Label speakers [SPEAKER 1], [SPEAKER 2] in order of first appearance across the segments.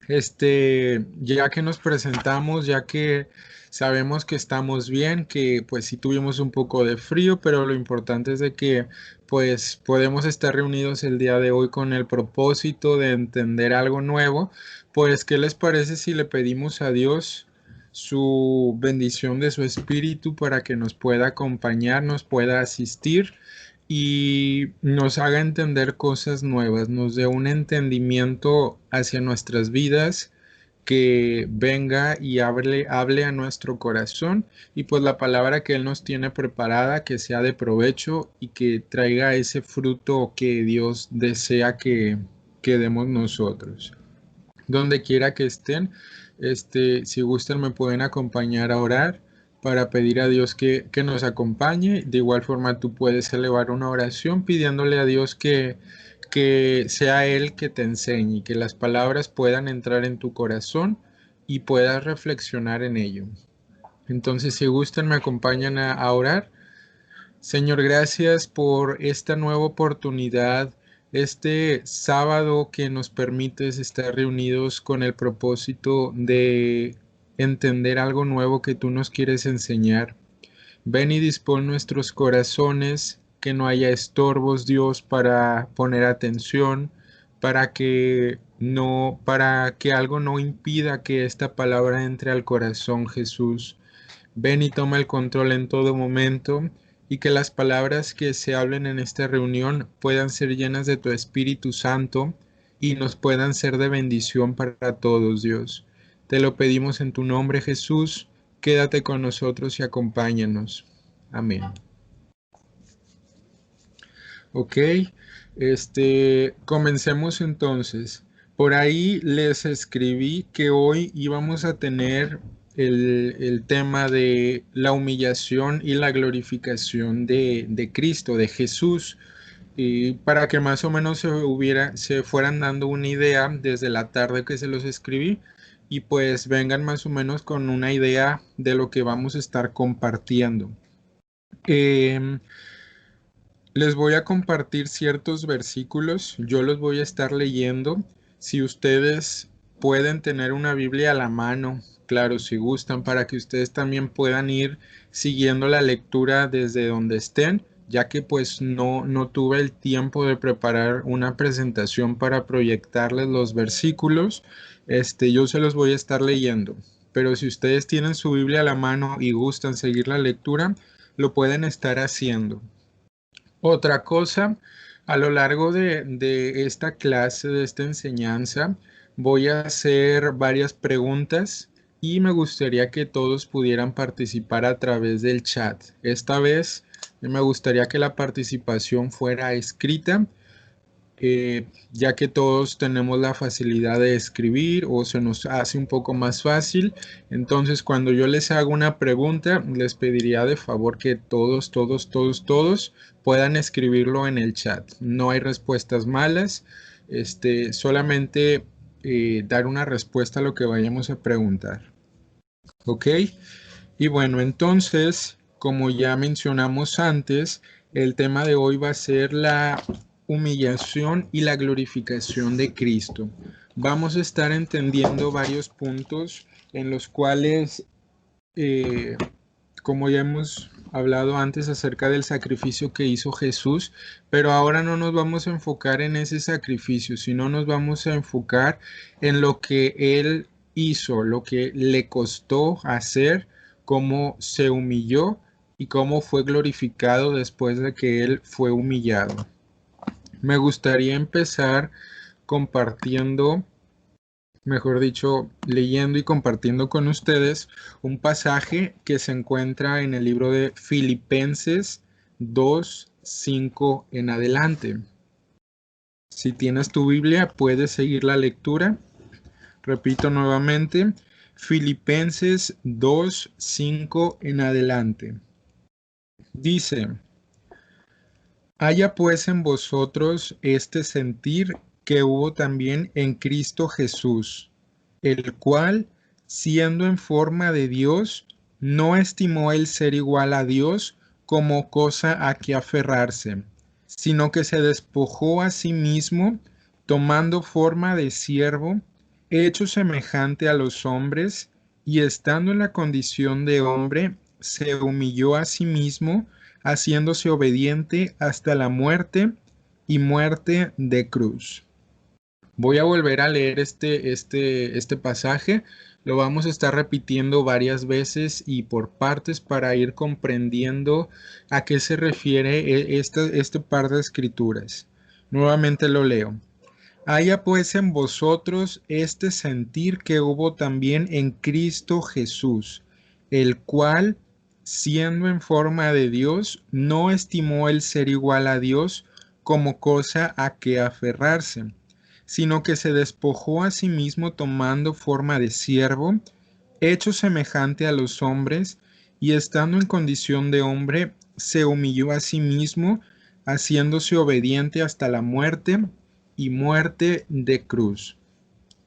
[SPEAKER 1] Ya que nos presentamos, ya que sabemos que estamos bien, que pues sí tuvimos un poco de frío, pero lo importante es de que pues podemos estar reunidos el día de hoy con el propósito de entender algo nuevo. Pues, ¿qué les parece si le pedimos a Dios su bendición de su espíritu para que nos pueda acompañar, nos pueda asistir y nos haga entender cosas nuevas, nos dé un entendimiento hacia nuestras vidas, que venga y hable a nuestro corazón y pues la palabra que Él nos tiene preparada, que sea de provecho y que traiga ese fruto que Dios desea que demos nosotros. Donde quiera que estén, si gustan me pueden acompañar a orar para pedir a Dios que nos acompañe. De igual forma tú puedes elevar una oración pidiéndole a Dios que sea Él que te enseñe, que las palabras puedan entrar en tu corazón y puedas reflexionar en ello. Entonces, si gustan, me acompañan a orar. Señor, gracias por esta nueva oportunidad, este sábado que nos permites estar reunidos con el propósito de entender algo nuevo que tú nos quieres enseñar. Ven y dispón nuestros corazones, que no haya estorbos, Dios, para poner atención, para que algo no impida que esta palabra entre al corazón, Jesús. Ven y toma el control en todo momento y que las palabras que se hablen en esta reunión puedan ser llenas de tu Espíritu Santo y nos puedan ser de bendición para todos, Dios. Te lo pedimos en tu nombre, Jesús. Quédate con nosotros y acompáñanos. Amén. Ok, comencemos entonces. Por ahí les escribí que hoy íbamos a tener el tema de la humillación y la glorificación de Cristo, de Jesús, y para que más o menos se fueran dando una idea desde la tarde que se los escribí y pues vengan más o menos con una idea de lo que vamos a estar compartiendo. Em, Les voy a compartir ciertos versículos, yo los voy a estar leyendo. Si ustedes pueden tener una Biblia a la mano, claro, si gustan, para que ustedes también puedan ir siguiendo la lectura desde donde estén, ya que pues no tuve el tiempo de preparar una presentación para proyectarles los versículos. Yo se los voy a estar leyendo, pero si ustedes tienen su Biblia a la mano y gustan seguir la lectura, lo pueden estar haciendo. Otra cosa, a lo largo de esta clase, de esta enseñanza, voy a hacer varias preguntas y me gustaría que todos pudieran participar a través del chat. Esta vez me gustaría que la participación fuera escrita, ya que todos tenemos la facilidad de escribir o se nos hace un poco más fácil. Entonces, cuando yo les hago una pregunta, les pediría de favor que todos puedan escribirlo en el chat. No hay respuestas malas, solamente dar una respuesta a lo que vayamos a preguntar. ¿Ok? Y bueno, entonces, como ya mencionamos antes, el tema de hoy va a ser la humillación y la glorificación de Cristo. Vamos a estar entendiendo varios puntos en los cuales, eh, como ya hemos hablado antes acerca del sacrificio que hizo Jesús, pero ahora no nos vamos a enfocar en ese sacrificio, sino nos vamos a enfocar en lo que Él hizo, lo que le costó hacer, cómo se humilló y cómo fue glorificado después de que Él fue humillado. Me gustaría empezar compartiendo, mejor dicho, leyendo y compartiendo con ustedes un pasaje que se encuentra en el libro de Filipenses 2:5 en adelante. Si tienes tu Biblia, puedes seguir la lectura. Repito nuevamente, Filipenses 2:5 en adelante. Dice: haya pues en vosotros este sentir que hubo también en Cristo Jesús, el cual, siendo en forma de Dios, no estimó el ser igual a Dios como cosa a que aferrarse, sino que se despojó a sí mismo, tomando forma de siervo, hecho semejante a los hombres, y estando en la condición de hombre, se humilló a sí mismo, haciéndose obediente hasta la muerte y muerte de cruz. Voy a volver a leer este pasaje. Lo vamos a estar repitiendo varias veces y por partes para ir comprendiendo a qué se refiere este par de escrituras. Nuevamente lo leo. Haya pues en vosotros este sentir que hubo también en Cristo Jesús, el cual, siendo en forma de Dios, no estimó el ser igual a Dios como cosa a que aferrarse, sino que se despojó a sí mismo tomando forma de siervo, hecho semejante a los hombres, y estando en condición de hombre, se humilló a sí mismo, haciéndose obediente hasta la muerte y muerte de cruz.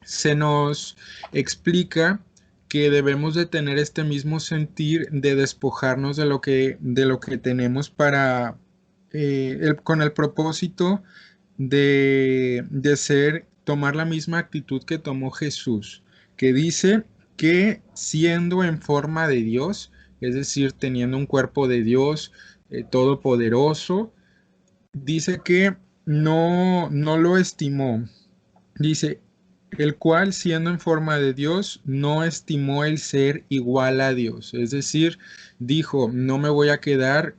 [SPEAKER 1] Se nos explica que debemos de tener este mismo sentir de despojarnos de lo que tenemos para con el propósito tomar la misma actitud que tomó Jesús, que dice que siendo en forma de Dios, es decir, teniendo un cuerpo de Dios todopoderoso, dice que no lo estimó. Dice, el cual siendo en forma de Dios, no estimó el ser igual a Dios. Es decir, dijo, no me voy a quedar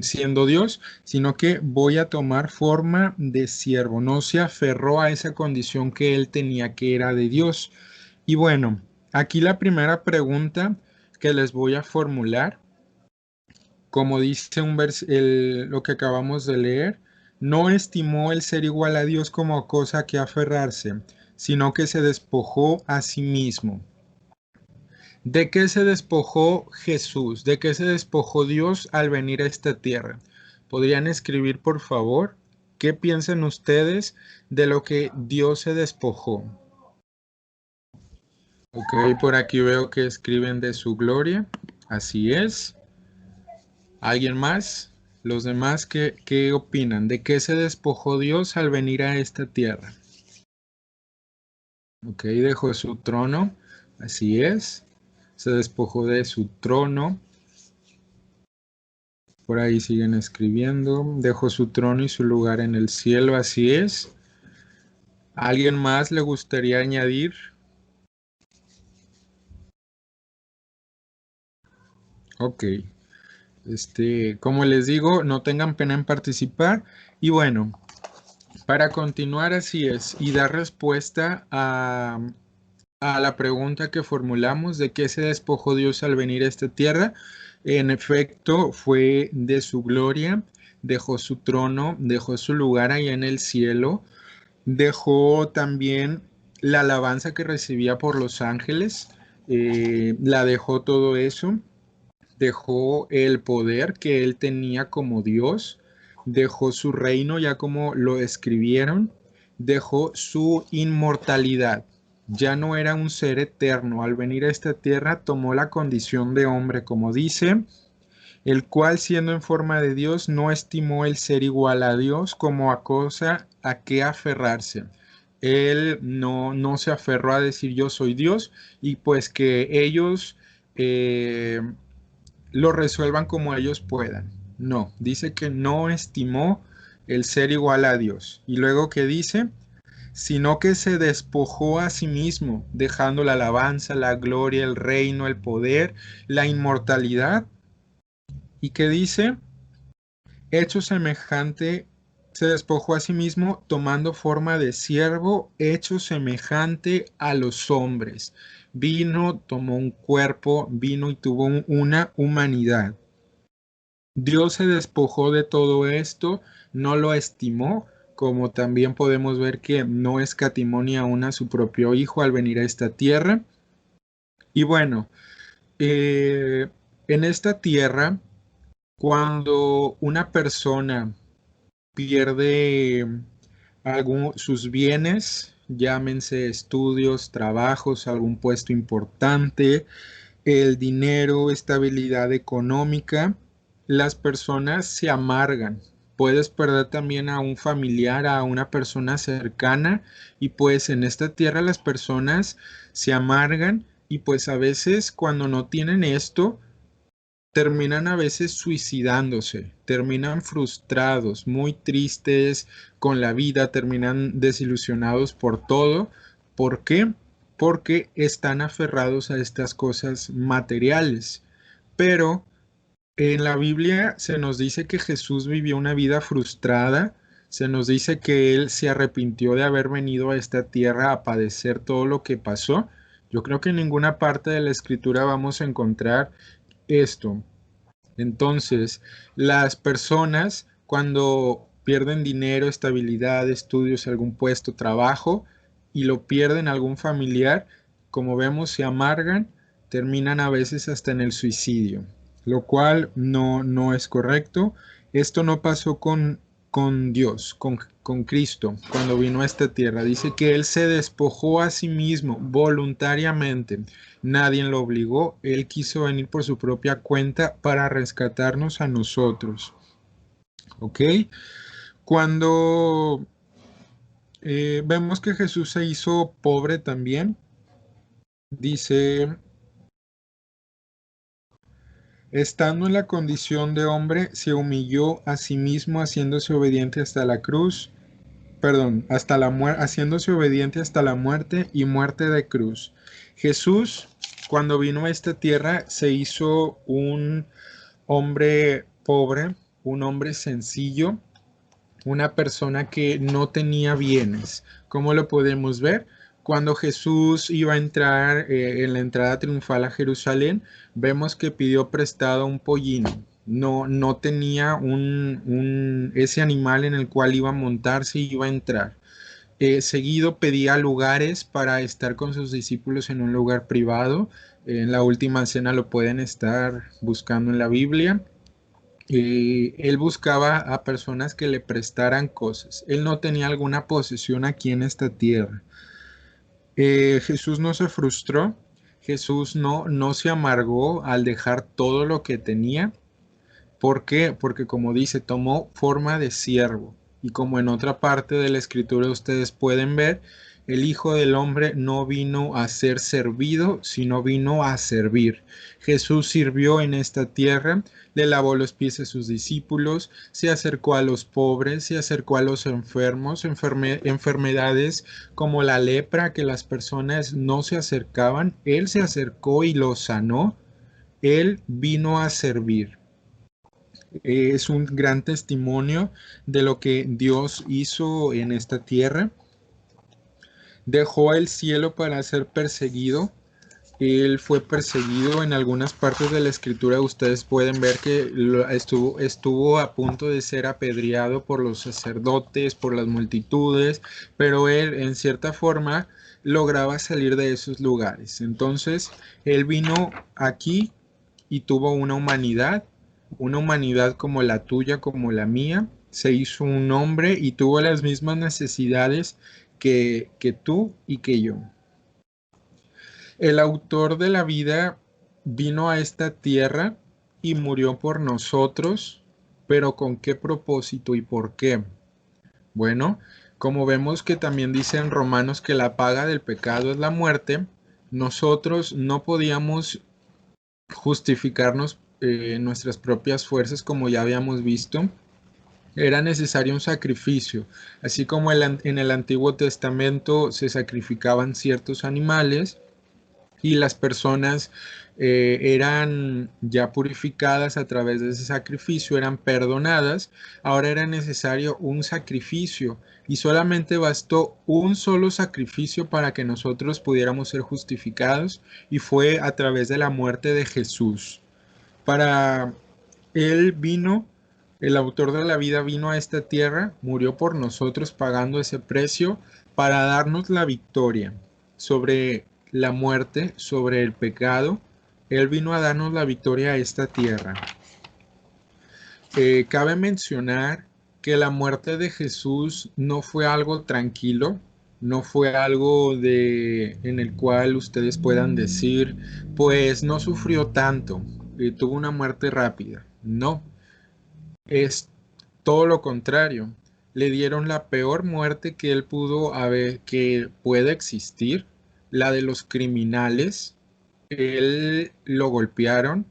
[SPEAKER 1] siendo Dios, sino que voy a tomar forma de siervo. No se aferró a esa condición que él tenía, que era de Dios. Y bueno, aquí la primera pregunta que les voy a formular, como dice lo que acabamos de leer, no estimó el ser igual a Dios como cosa que aferrarse, sino que se despojó a sí mismo. ¿De qué se despojó Jesús? ¿De qué se despojó Dios al venir a esta tierra? ¿Podrían escribir, por favor, qué piensan ustedes de lo que Dios se despojó? Ok, por aquí veo que escriben de su gloria. Así es. ¿Alguien más? Los demás, ¿qué opinan? ¿De qué se despojó Dios al venir a esta tierra? Ok, dejó su trono. Así es. Se despojó de su trono. Por ahí siguen escribiendo. Dejó su trono y su lugar en el cielo. Así es. ¿Alguien más le gustaría añadir? Ok. Como les digo, no tengan pena en participar. Y bueno, para continuar así es y dar respuesta a la pregunta que formulamos de qué se despojó Dios al venir a esta tierra, en efecto fue de su gloria, dejó su trono, dejó su lugar allá en el cielo, dejó también la alabanza que recibía por los ángeles, la dejó todo eso, dejó el poder que él tenía como Dios, dejó su reino ya como lo escribieron, dejó su inmortalidad. Ya no era un ser eterno. Al venir a esta tierra tomó la condición de hombre, como dice, el cual siendo en forma de Dios no estimó el ser igual a Dios como a cosa a que aferrarse. Él no se aferró a decir yo soy Dios y pues que ellos lo resuelvan como ellos puedan. No, dice que no estimó el ser igual a Dios. Y luego que dice, sino que se despojó a sí mismo, dejando la alabanza, la gloria, el reino, el poder, la inmortalidad. Y que dice, hecho semejante, se despojó a sí mismo, tomando forma de siervo, hecho semejante a los hombres. Vino, tomó un cuerpo, vino y tuvo una humanidad. Dios se despojó de todo esto, no lo estimó, como también podemos ver que no escatimó ni aún a su propio hijo al venir a esta tierra. Y bueno, eh, en esta tierra, cuando una persona pierde sus bienes, llámense estudios, trabajos, algún puesto importante, el dinero, estabilidad económica, las personas se amargan. puedes perder también a un familiar, a una persona cercana, y pues en esta tierra las personas se amargan y pues a veces cuando no tienen esto, terminan a veces suicidándose, terminan frustrados, muy tristes con la vida, terminan desilusionados por todo. ¿Por qué? Porque están aferrados a estas cosas materiales. Pero en la Biblia se nos dice que Jesús vivió una vida frustrada, se nos dice que Él se arrepintió de haber venido a esta tierra a padecer todo lo que pasó. Yo creo que en ninguna parte de la Escritura vamos a encontrar esto. Entonces, las personas cuando pierden dinero, estabilidad, estudios, algún puesto, trabajo y lo pierden algún familiar, como vemos, se amargan, terminan a veces hasta en el suicidio, lo cual no es correcto. Esto no pasó con Dios, con Cristo, cuando vino a esta tierra. Dice que Él se despojó a sí mismo voluntariamente. Nadie lo obligó, Él quiso venir por su propia cuenta para rescatarnos a nosotros. ¿Ok? Cuando vemos que Jesús se hizo pobre también, dice, estando en la condición de hombre, se humilló a sí mismo haciéndose obediente hasta la cruz, perdón, hasta la muerte, haciéndose obediente hasta la muerte y muerte de cruz. Jesús, cuando vino a esta tierra, se hizo un hombre pobre, un hombre sencillo, una persona que no tenía bienes. ¿Cómo lo podemos ver? Cuando Jesús iba a entrar en la entrada triunfal a Jerusalén, vemos que pidió prestado un pollino. No tenía ese animal en el cual iba a montarse y iba a entrar. Seguido pedía lugares para estar con sus discípulos en un lugar privado. En la última cena lo pueden estar buscando en la Biblia. Él buscaba a personas que le prestaran cosas. Él no tenía alguna posesión aquí en esta tierra. Jesús no se frustró. Jesús no se amargó al dejar todo lo que tenía. ¿Por qué? Porque como dice, tomó forma de siervo. Y como en otra parte de la escritura ustedes pueden ver, el Hijo del Hombre no vino a ser servido, sino vino a servir. Jesús sirvió en esta tierra, le lavó los pies a sus discípulos, se acercó a los pobres, se acercó a los enfermos, enfermedades como la lepra, que las personas no se acercaban. Él se acercó y los sanó. Él vino a servir. Es un gran testimonio de lo que Dios hizo en esta tierra. Dejó el cielo para ser perseguido. Él fue perseguido en algunas partes de la escritura. Ustedes pueden ver que estuvo a punto de ser apedreado por los sacerdotes, por las multitudes, pero él en cierta forma lograba salir de esos lugares. Entonces, él vino aquí y tuvo una humanidad como la tuya, como la mía. Se hizo un hombre y tuvo las mismas necesidades que tú y que yo. El autor de la vida vino a esta tierra y murió por nosotros, pero ¿con qué propósito y por qué? Bueno, como vemos que también dice en Romanos que la paga del pecado es la muerte, nosotros no podíamos justificarnos nuestras propias fuerzas, como ya habíamos visto. Era necesario un sacrificio, así como en el Antiguo Testamento se sacrificaban ciertos animales y las personas eran ya purificadas a través de ese sacrificio, eran perdonadas. Ahora era necesario un sacrificio y solamente bastó un solo sacrificio para que nosotros pudiéramos ser justificados, y fue a través de la muerte de Jesús. Para Él vino, el autor de la vida vino a esta tierra, murió por nosotros pagando ese precio para darnos la victoria sobre la muerte, sobre el pecado. Él vino a darnos la victoria a esta tierra. Cabe mencionar que la muerte de Jesús no fue algo tranquilo, no fue algo en el cual ustedes puedan decir, pues no sufrió tanto, tuvo una muerte rápida. No, es todo lo contrario, le dieron la peor muerte que él pudo haber, que puede existir, la de los criminales. Él lo golpearon.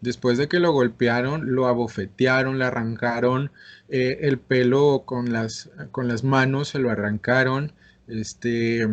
[SPEAKER 1] Después de que lo golpearon, lo abofetearon, le arrancaron el pelo con las manos, se lo arrancaron, este,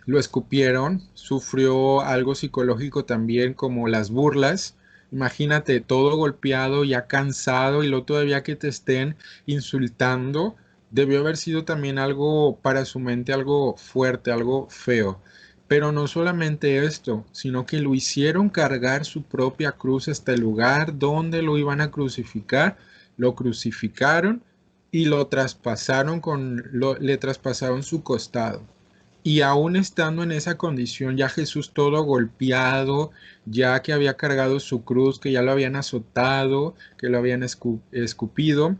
[SPEAKER 1] lo escupieron, sufrió algo psicológico también como las burlas. Imagínate todo golpeado, ya cansado y luego todavía que te estén insultando, debió haber sido también algo para su mente, algo fuerte, algo feo. Pero no solamente esto, sino que lo hicieron cargar su propia cruz hasta el lugar donde lo iban a crucificar, lo crucificaron y lo traspasaron le traspasaron su costado. Y aún estando en esa condición, ya Jesús todo golpeado, ya que había cargado su cruz, que ya lo habían azotado, que lo habían escupido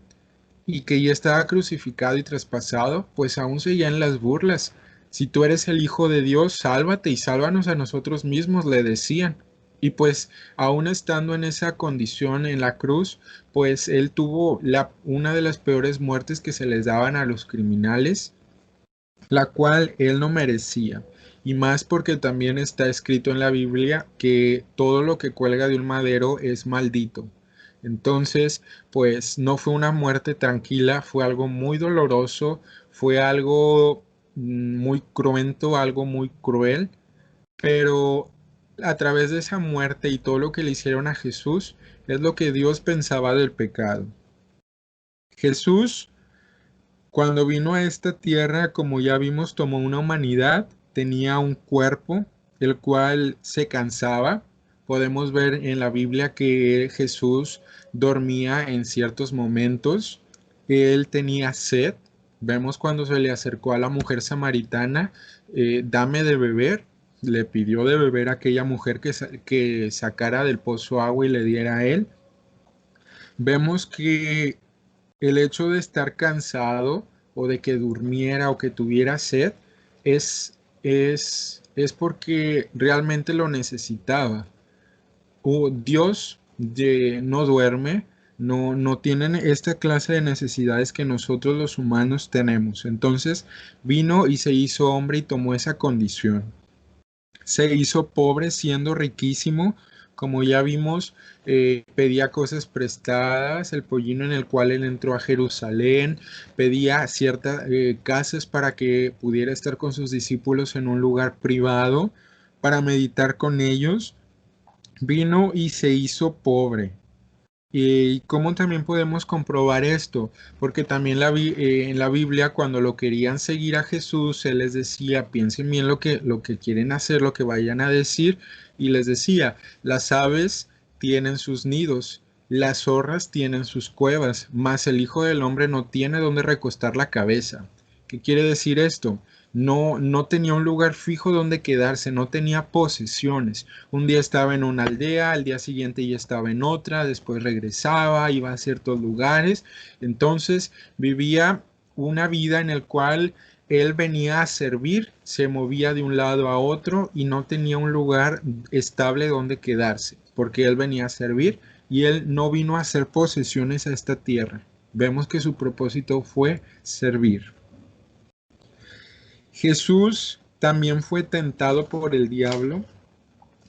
[SPEAKER 1] y que ya estaba crucificado y traspasado, pues aún seguían las burlas. Si tú eres el Hijo de Dios, sálvate y sálvanos a nosotros mismos, le decían. Y pues aún estando en esa condición en la cruz, pues él tuvo una de las peores muertes que se les daban a los criminales, la cual él no merecía. Y más porque también está escrito en la Biblia que todo lo que cuelga de un madero es maldito. Entonces, pues no fue una muerte tranquila, fue algo muy doloroso, fue algo muy cruento, algo muy cruel, pero a través de esa muerte y todo lo que le hicieron a Jesús, es lo que Dios pensaba del pecado. Jesús, cuando vino a esta tierra, como ya vimos, tomó una humanidad, tenía un cuerpo, el cual se cansaba. Podemos ver en la Biblia que Jesús dormía en ciertos momentos. Él tenía sed. Vemos cuando se le acercó a la mujer samaritana, dame de beber. Le pidió de beber a aquella mujer que sacara del pozo agua y le diera a él. Vemos que el hecho de estar cansado o de que durmiera o que tuviera sed es porque realmente lo necesitaba. O Dios no duerme, no tienen esta clase de necesidades que nosotros los humanos tenemos. Entonces vino y se hizo hombre y tomó esa condición. Se hizo pobre siendo riquísimo, como ya vimos, pedía cosas prestadas, el pollino en el cual él entró a Jerusalén, pedía ciertas casas para que pudiera estar con sus discípulos en un lugar privado para meditar con ellos. Vino y se hizo pobre. ¿Y cómo también podemos comprobar esto? Porque también en la Biblia, cuando lo querían seguir a Jesús, Él les decía, piensen bien lo que quieren hacer, lo que vayan a decir, y les decía, las aves tienen sus nidos, las zorras tienen sus cuevas, mas el Hijo del Hombre no tiene donde recostar la cabeza. ¿Qué quiere decir esto? No tenía un lugar fijo donde quedarse, no tenía posesiones. Un día estaba en una aldea, al día siguiente ya estaba en otra, después regresaba, iba a ciertos lugares. Entonces vivía una vida en el cual él venía a servir, se movía de un lado a otro y no tenía un lugar estable donde quedarse, porque él venía a servir y él no vino a hacer posesiones a esta tierra. Vemos que su propósito fue servir. Jesús también fue tentado por el diablo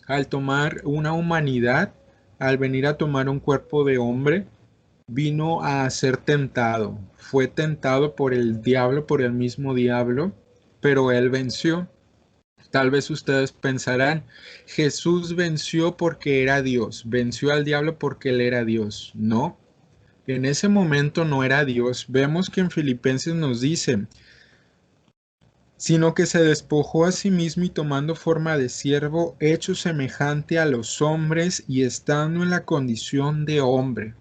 [SPEAKER 1] al tomar una humanidad, al venir a tomar un cuerpo de hombre, vino a ser tentado. Fue tentado por el diablo, por el mismo diablo, pero él venció. Tal vez ustedes pensarán, Jesús venció porque era Dios, venció al diablo porque él era Dios. No, en ese momento no era Dios. Vemos que en Filipenses nos dice, sino que se despojó a sí mismo y tomando forma de siervo, hecho semejante a los hombres y estando en la condición de hombre.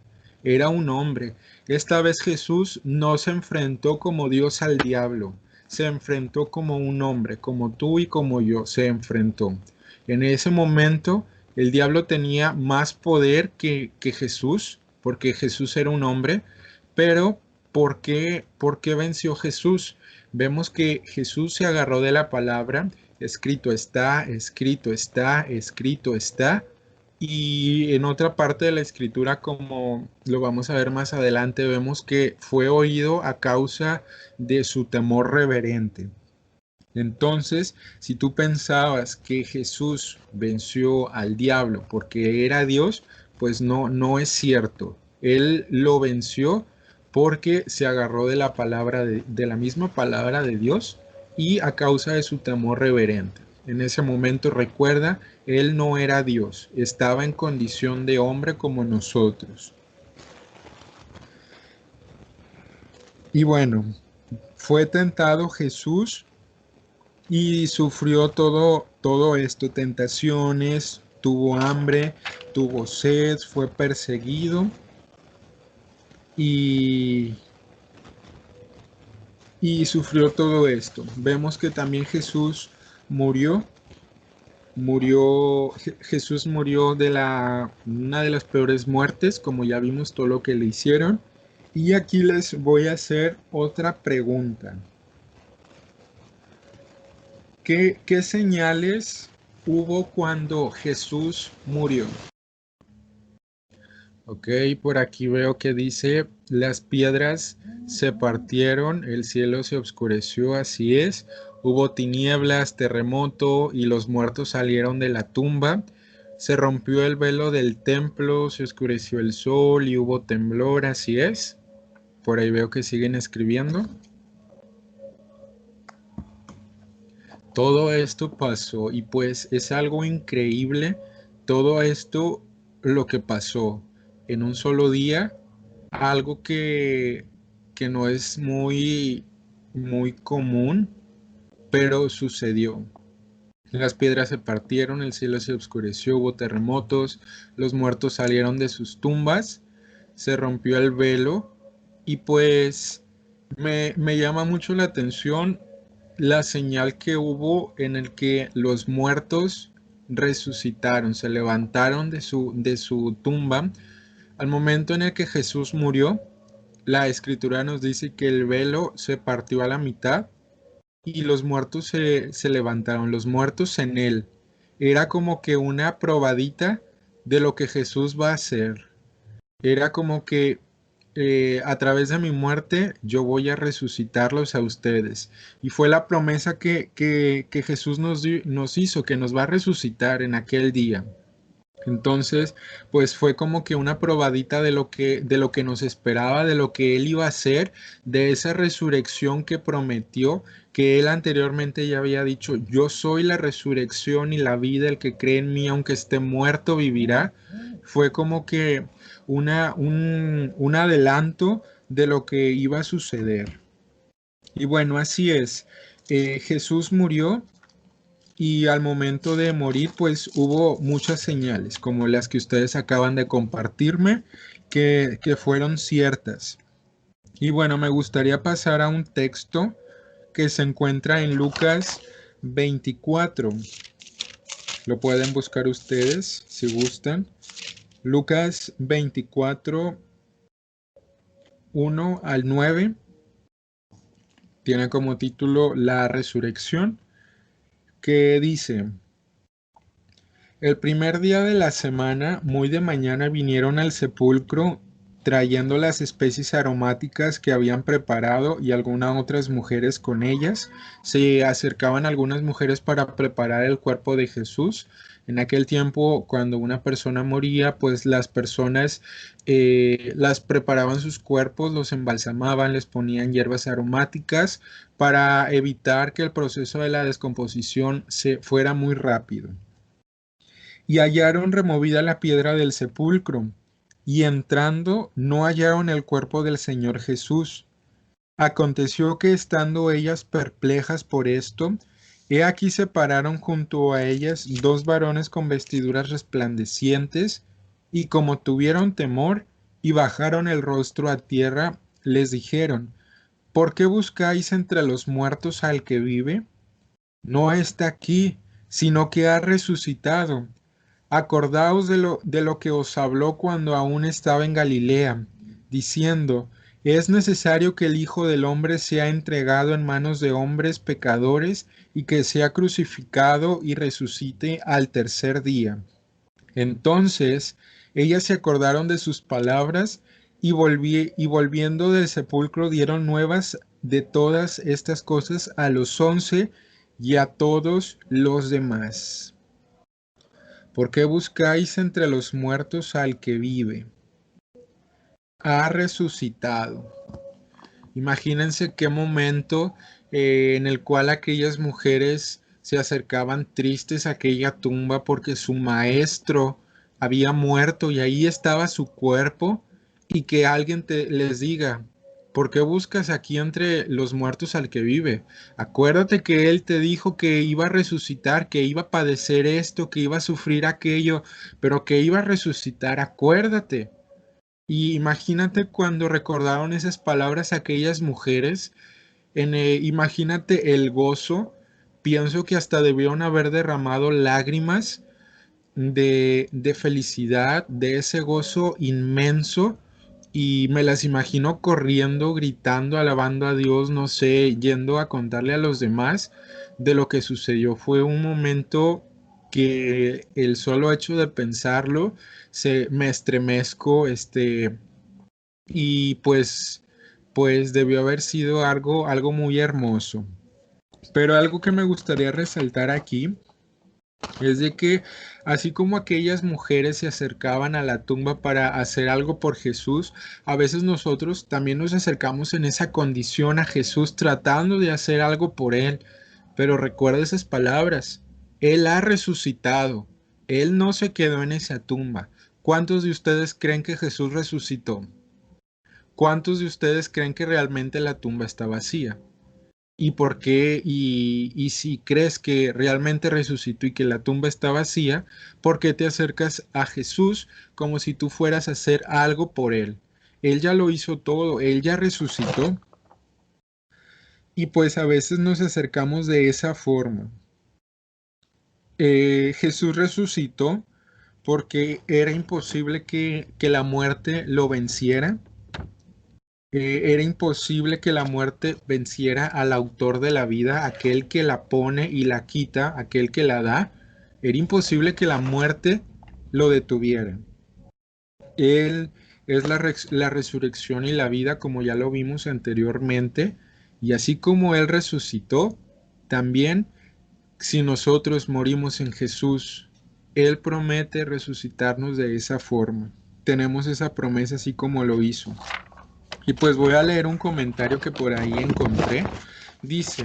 [SPEAKER 1] Era un hombre. Esta vez Jesús no se enfrentó como Dios al diablo, se enfrentó como un hombre, como tú y como yo, se enfrentó. En ese momento el diablo tenía más poder que Jesús, porque Jesús era un hombre, pero por qué venció Jesús? Vemos que Jesús se agarró de la palabra, escrito está, escrito está, escrito está, Y en otra parte de la escritura, como lo vamos a ver más adelante, vemos que fue oído a causa de su temor reverente. Entonces, si tú pensabas que Jesús venció al diablo porque era Dios, pues no, no es cierto. Él lo venció porque se agarró de la palabra de la misma palabra de Dios y a causa de su temor reverente. En ese momento, recuerda, él no era Dios, estaba en condición de hombre como nosotros. Y bueno, fue tentado Jesús y sufrió todo esto, tentaciones, tuvo hambre, tuvo sed, fue perseguido y, y sufrió todo esto. Vemos que también Jesús murió, Jesús murió de una de las peores muertes, como ya vimos todo lo que le hicieron. Y aquí les voy a hacer otra pregunta. ¿Qué señales hubo cuando Jesús murió? Ok, por aquí veo que dice, las piedras se partieron, el cielo se oscureció, así es. Hubo tinieblas, terremoto y los muertos salieron de la tumba. Se rompió el velo del templo, se oscureció el sol y hubo temblor, así es. Por ahí veo que siguen escribiendo. Todo esto pasó y pues es algo increíble todo esto lo que pasó en un solo día, algo que no es muy común, pero sucedió. Las piedras se partieron, el cielo se oscureció, hubo terremotos, los muertos salieron de sus tumbas, se rompió el velo y pues me llama mucho la atención la señal que hubo en el que los muertos resucitaron, se levantaron de su tumba. Al momento en el que Jesús murió, la escritura nos dice que el velo se partió a la mitad y los muertos se levantaron, los muertos en él. Era como que una probadita de lo que Jesús va a hacer. Era como que a través de mi muerte yo voy a resucitarlos a ustedes. Y fue la promesa que Jesús nos hizo, que nos va a resucitar en aquel día. Entonces, pues fue como que una probadita de lo que nos esperaba, de lo que él iba a hacer, de esa resurrección que prometió, que él anteriormente ya había dicho, yo soy la resurrección y la vida, el que cree en mí, aunque esté muerto, vivirá. Fue como que un adelanto de lo que iba a suceder. Y bueno, así es. Jesús murió y al momento de morir, pues hubo muchas señales, como las que ustedes acaban de compartirme, que fueron ciertas. Y bueno, me gustaría pasar a un texto que se encuentra en Lucas 24. Lo pueden buscar ustedes si gustan. Lucas 24, 1 al 9. Tiene como título La resurrección, que dice: el primer día de la semana, muy de mañana, vinieron al sepulcro trayendo las especies aromáticas que habían preparado y algunas otras mujeres con ellas. Se acercaban algunas mujeres para preparar el cuerpo de Jesús. En aquel tiempo, cuando una persona moría, pues las personas las preparaban sus cuerpos, los embalsamaban, les ponían hierbas aromáticas para evitar que el proceso de la descomposición se fuera muy rápido. Y hallaron removida la piedra del sepulcro, y entrando no hallaron el cuerpo del Señor Jesús. Aconteció que estando ellas perplejas por esto, he aquí se pararon junto a ellas dos varones con vestiduras resplandecientes, y como tuvieron temor y bajaron el rostro a tierra, les dijeron: ¿por qué buscáis entre los muertos al que vive? No está aquí, sino que ha resucitado. Acordaos de lo que os habló cuando aún estaba en Galilea, diciendo: es necesario que el Hijo del Hombre sea entregado en manos de hombres pecadores y que sea crucificado y resucite al tercer día. Entonces ellas se acordaron de sus palabras y volviendo del sepulcro dieron nuevas de todas estas cosas a los 11 y a todos los demás. ¿Por qué buscáis entre los muertos al que vive? Ha resucitado. Imagínense qué momento en el cual aquellas mujeres se acercaban tristes a aquella tumba porque su maestro había muerto y ahí estaba su cuerpo, y que alguien les diga: ¿por qué buscas aquí entre los muertos al que vive? Acuérdate que él te dijo que iba a resucitar, que iba a padecer esto, que iba a sufrir aquello, pero que iba a resucitar. Acuérdate. Y imagínate cuando recordaron esas palabras a aquellas mujeres, imagínate el gozo. Pienso que hasta debieron haber derramado lágrimas de felicidad, de ese gozo inmenso, y me las imagino corriendo, gritando, alabando a Dios, no sé, yendo a contarle a los demás de lo que sucedió. Fue un momento que el solo hecho de pensarlo me estremezco, y pues debió haber sido algo muy hermoso. Pero algo que me gustaría resaltar aquí es de que así como aquellas mujeres se acercaban a la tumba para hacer algo por Jesús, a veces nosotros también nos acercamos en esa condición a Jesús tratando de hacer algo por Él. Pero recuerda esas palabras: Él ha resucitado, Él no se quedó en esa tumba. ¿Cuántos de ustedes creen que Jesús resucitó? ¿Cuántos de ustedes creen que realmente la tumba está vacía? ¿Y por qué? Y si crees que realmente resucitó y que la tumba está vacía, ¿por qué te acercas a Jesús como si tú fueras a hacer algo por Él? Él ya lo hizo todo, Él ya resucitó. Y pues a veces nos acercamos de esa forma. Jesús resucitó porque era imposible que la muerte lo venciera. Era imposible que la muerte venciera al autor de la vida, aquel que la pone y la quita, aquel que la da. Era imposible que la muerte lo detuviera. Él es la resurrección y la vida, como ya lo vimos anteriormente. Y así como Él resucitó, también si nosotros morimos en Jesús, Él promete resucitarnos de esa forma. Tenemos esa promesa así como lo hizo. Y pues voy a leer un comentario que por ahí encontré. Dice: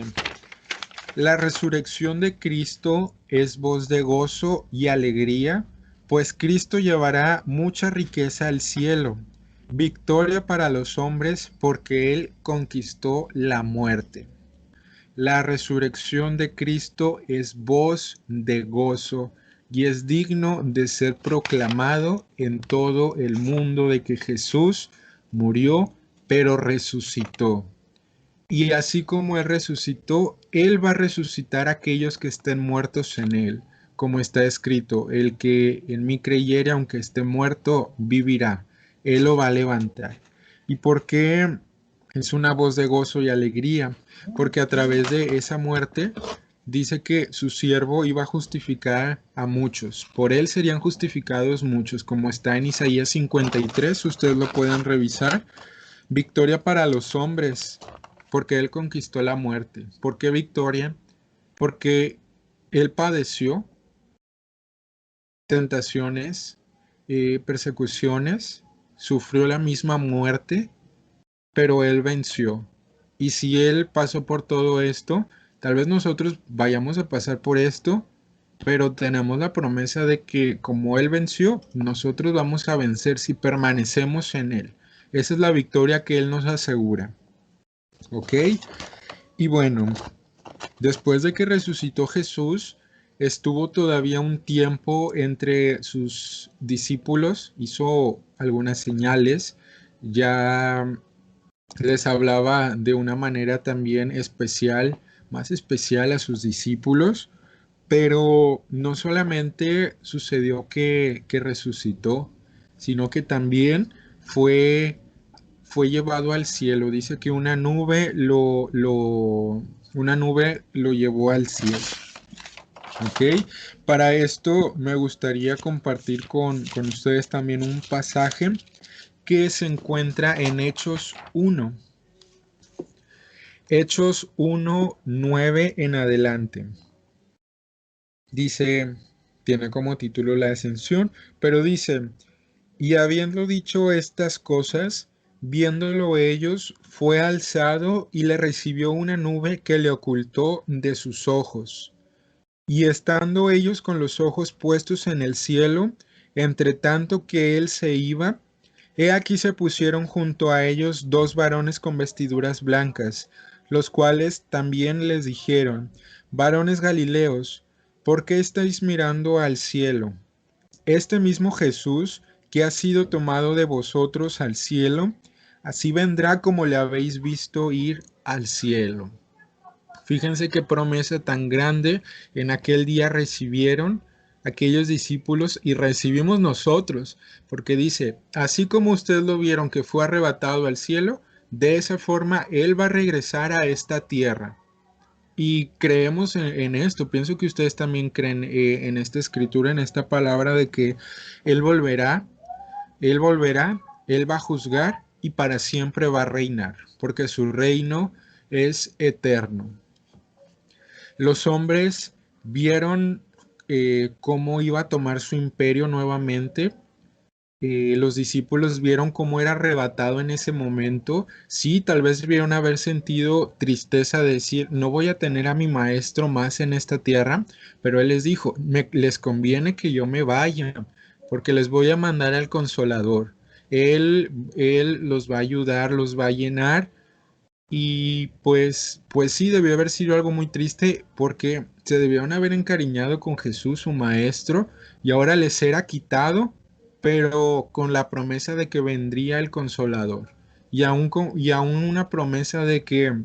[SPEAKER 1] la resurrección de Cristo es voz de gozo y alegría, pues Cristo llevará mucha riqueza al cielo, victoria para los hombres, porque Él conquistó la muerte. La resurrección de Cristo es voz de gozo y es digno de ser proclamado en todo el mundo de que Jesús murió, pero resucitó. Y así como Él resucitó, Él va a resucitar a aquellos que estén muertos en Él. Como está escrito: el que en mí creyere, aunque esté muerto, vivirá. Él lo va a levantar. ¿Y por qué es una voz de gozo y alegría? Porque a través de esa muerte dice que su siervo iba a justificar a muchos. Por Él serían justificados muchos, como está en Isaías 53. Ustedes lo pueden revisar. Victoria para los hombres, porque Él conquistó la muerte. ¿Por qué victoria? Porque Él padeció tentaciones, persecuciones, sufrió la misma muerte, pero Él venció. Y si Él pasó por todo esto, tal vez nosotros vayamos a pasar por esto, pero tenemos la promesa de que como Él venció, nosotros vamos a vencer si permanecemos en Él. Esa es la victoria que Él nos asegura. ¿Ok? Y bueno, después de que resucitó Jesús, estuvo todavía un tiempo entre sus discípulos, hizo algunas señales, ya les hablaba de una manera también especial, más especial a sus discípulos, pero no solamente sucedió que resucitó, sino que también fue llevado al cielo. Dice que una nube lo llevó al cielo. ¿Ok? Para esto me gustaría compartir con ustedes también un pasaje que se encuentra en Hechos 1. Hechos 1:9 en adelante. Dice, tiene como título la ascensión, pero dice, y habiendo dicho estas cosas, viéndolo ellos, fue alzado y le recibió una nube que le ocultó de sus ojos. Y estando ellos con los ojos puestos en el cielo, entre tanto que él se iba, he aquí se pusieron junto a ellos dos varones con vestiduras blancas, los cuales también les dijeron, varones Galileos, ¿por qué estáis mirando al cielo? Este mismo Jesús, que ha sido tomado de vosotros al cielo, así vendrá como le habéis visto ir al cielo. Fíjense qué promesa tan grande en aquel día recibieron aquellos discípulos y recibimos nosotros, porque dice, así como ustedes lo vieron que fue arrebatado al cielo, de esa forma Él va a regresar a esta tierra. Y creemos en esto, pienso que ustedes también creen en esta escritura, en esta palabra de que Él volverá, Él volverá, Él va a juzgar y para siempre va a reinar, porque su reino es eterno. Los hombres vieron cómo iba a tomar su imperio nuevamente. Los discípulos vieron cómo era arrebatado en ese momento. Sí, tal vez debieron haber sentido tristeza de decir, no voy a tener a mi maestro más en esta tierra, pero él les dijo, les conviene que yo me vaya, porque les voy a mandar al Consolador. Él los va a ayudar, los va a llenar y pues sí, debió haber sido algo muy triste porque se debieron haber encariñado con Jesús, su maestro, y ahora les era quitado, pero con la promesa de que vendría el Consolador. Y aún una promesa de que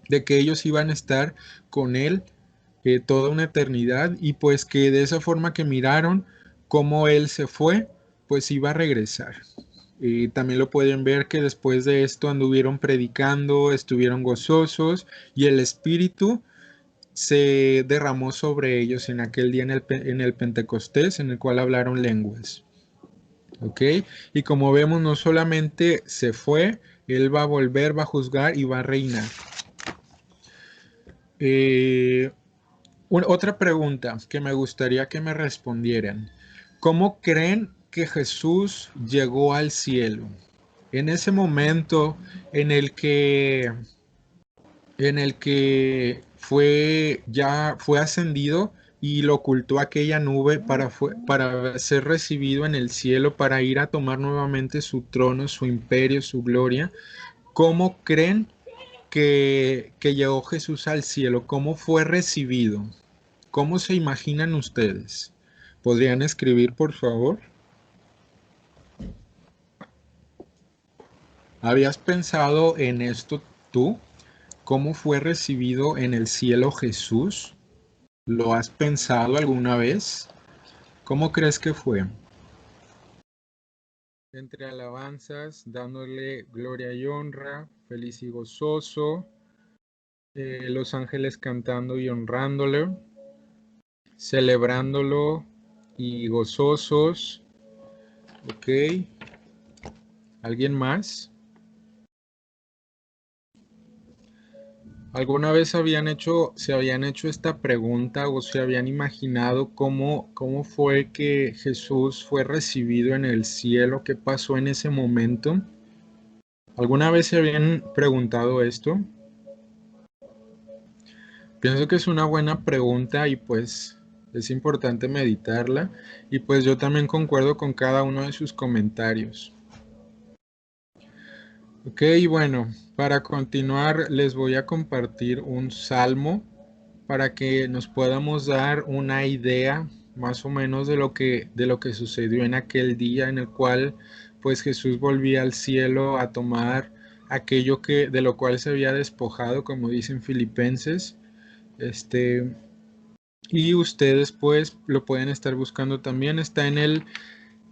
[SPEAKER 1] ellos iban a estar con él toda una eternidad y pues que de esa forma que miraron cómo él se fue, pues iba a regresar. Y también lo pueden ver que después de esto anduvieron predicando, estuvieron gozosos y el Espíritu se derramó sobre ellos en aquel día en el Pentecostés, en el cual hablaron lenguas. ¿Ok? Y como vemos, no solamente se fue, Él va a volver, va a juzgar y va a reinar. Eh, Otra pregunta que me gustaría que me respondieran. ¿Cómo creen que Jesús llegó al cielo? En ese momento en el que ya fue ascendido y lo ocultó aquella nube para ser recibido en el cielo, para ir a tomar nuevamente su trono, su imperio, su gloria. ¿Cómo creen que llegó Jesús al cielo? ¿Cómo fue recibido? ¿Cómo se imaginan ustedes? ¿Podrían escribir, por favor? ¿Habías pensado en esto tú? ¿Cómo fue recibido en el cielo Jesús? ¿Lo has pensado alguna vez? ¿Cómo crees que fue? Entre alabanzas, dándole gloria y honra, feliz y gozoso, los ángeles cantando y honrándole, celebrándolo y gozosos. ¿Ok? ¿Alguien más? ¿Alguna vez se habían hecho esta pregunta o se habían imaginado cómo fue que Jesús fue recibido en el cielo? ¿Qué pasó en ese momento? ¿Alguna vez se habían preguntado esto? Pienso que es una buena pregunta y pues es importante meditarla y pues yo también concuerdo con cada uno de sus comentarios. Ok, bueno, para continuar les voy a compartir un salmo para que nos podamos dar una idea más o menos de lo que sucedió en aquel día en el cual pues Jesús volvía al cielo a tomar aquello de lo cual se había despojado, como dicen Filipenses. Este, y ustedes pues lo pueden estar buscando también, está en el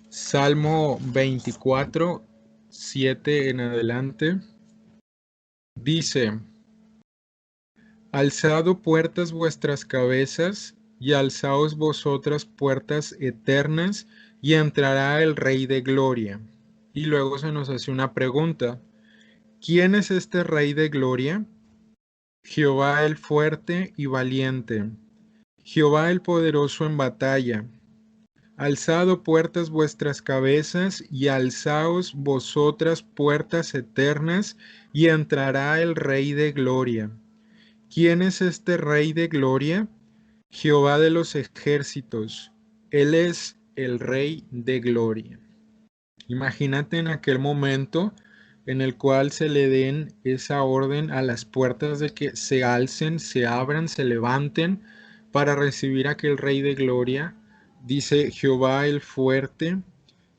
[SPEAKER 1] Salmo 24, 7 en adelante. Dice: Alzado puertas vuestras cabezas, y alzaos vosotras puertas eternas, y entrará el Rey de Gloria. Y luego se nos hace una pregunta. ¿Quién es este Rey de Gloria? Jehová el fuerte y valiente, Jehová el poderoso en batalla. Alzado puertas vuestras cabezas, y alzaos vosotras puertas eternas, y entrará el Rey de Gloria. ¿Quién es este Rey de Gloria? Jehová de los ejércitos. Él es el Rey de Gloria. Imagínate en aquel momento en el cual se le den esa orden a las puertas de que se alcen, se abran, se levanten para recibir a aquel Rey de Gloria. Dice Jehová el fuerte,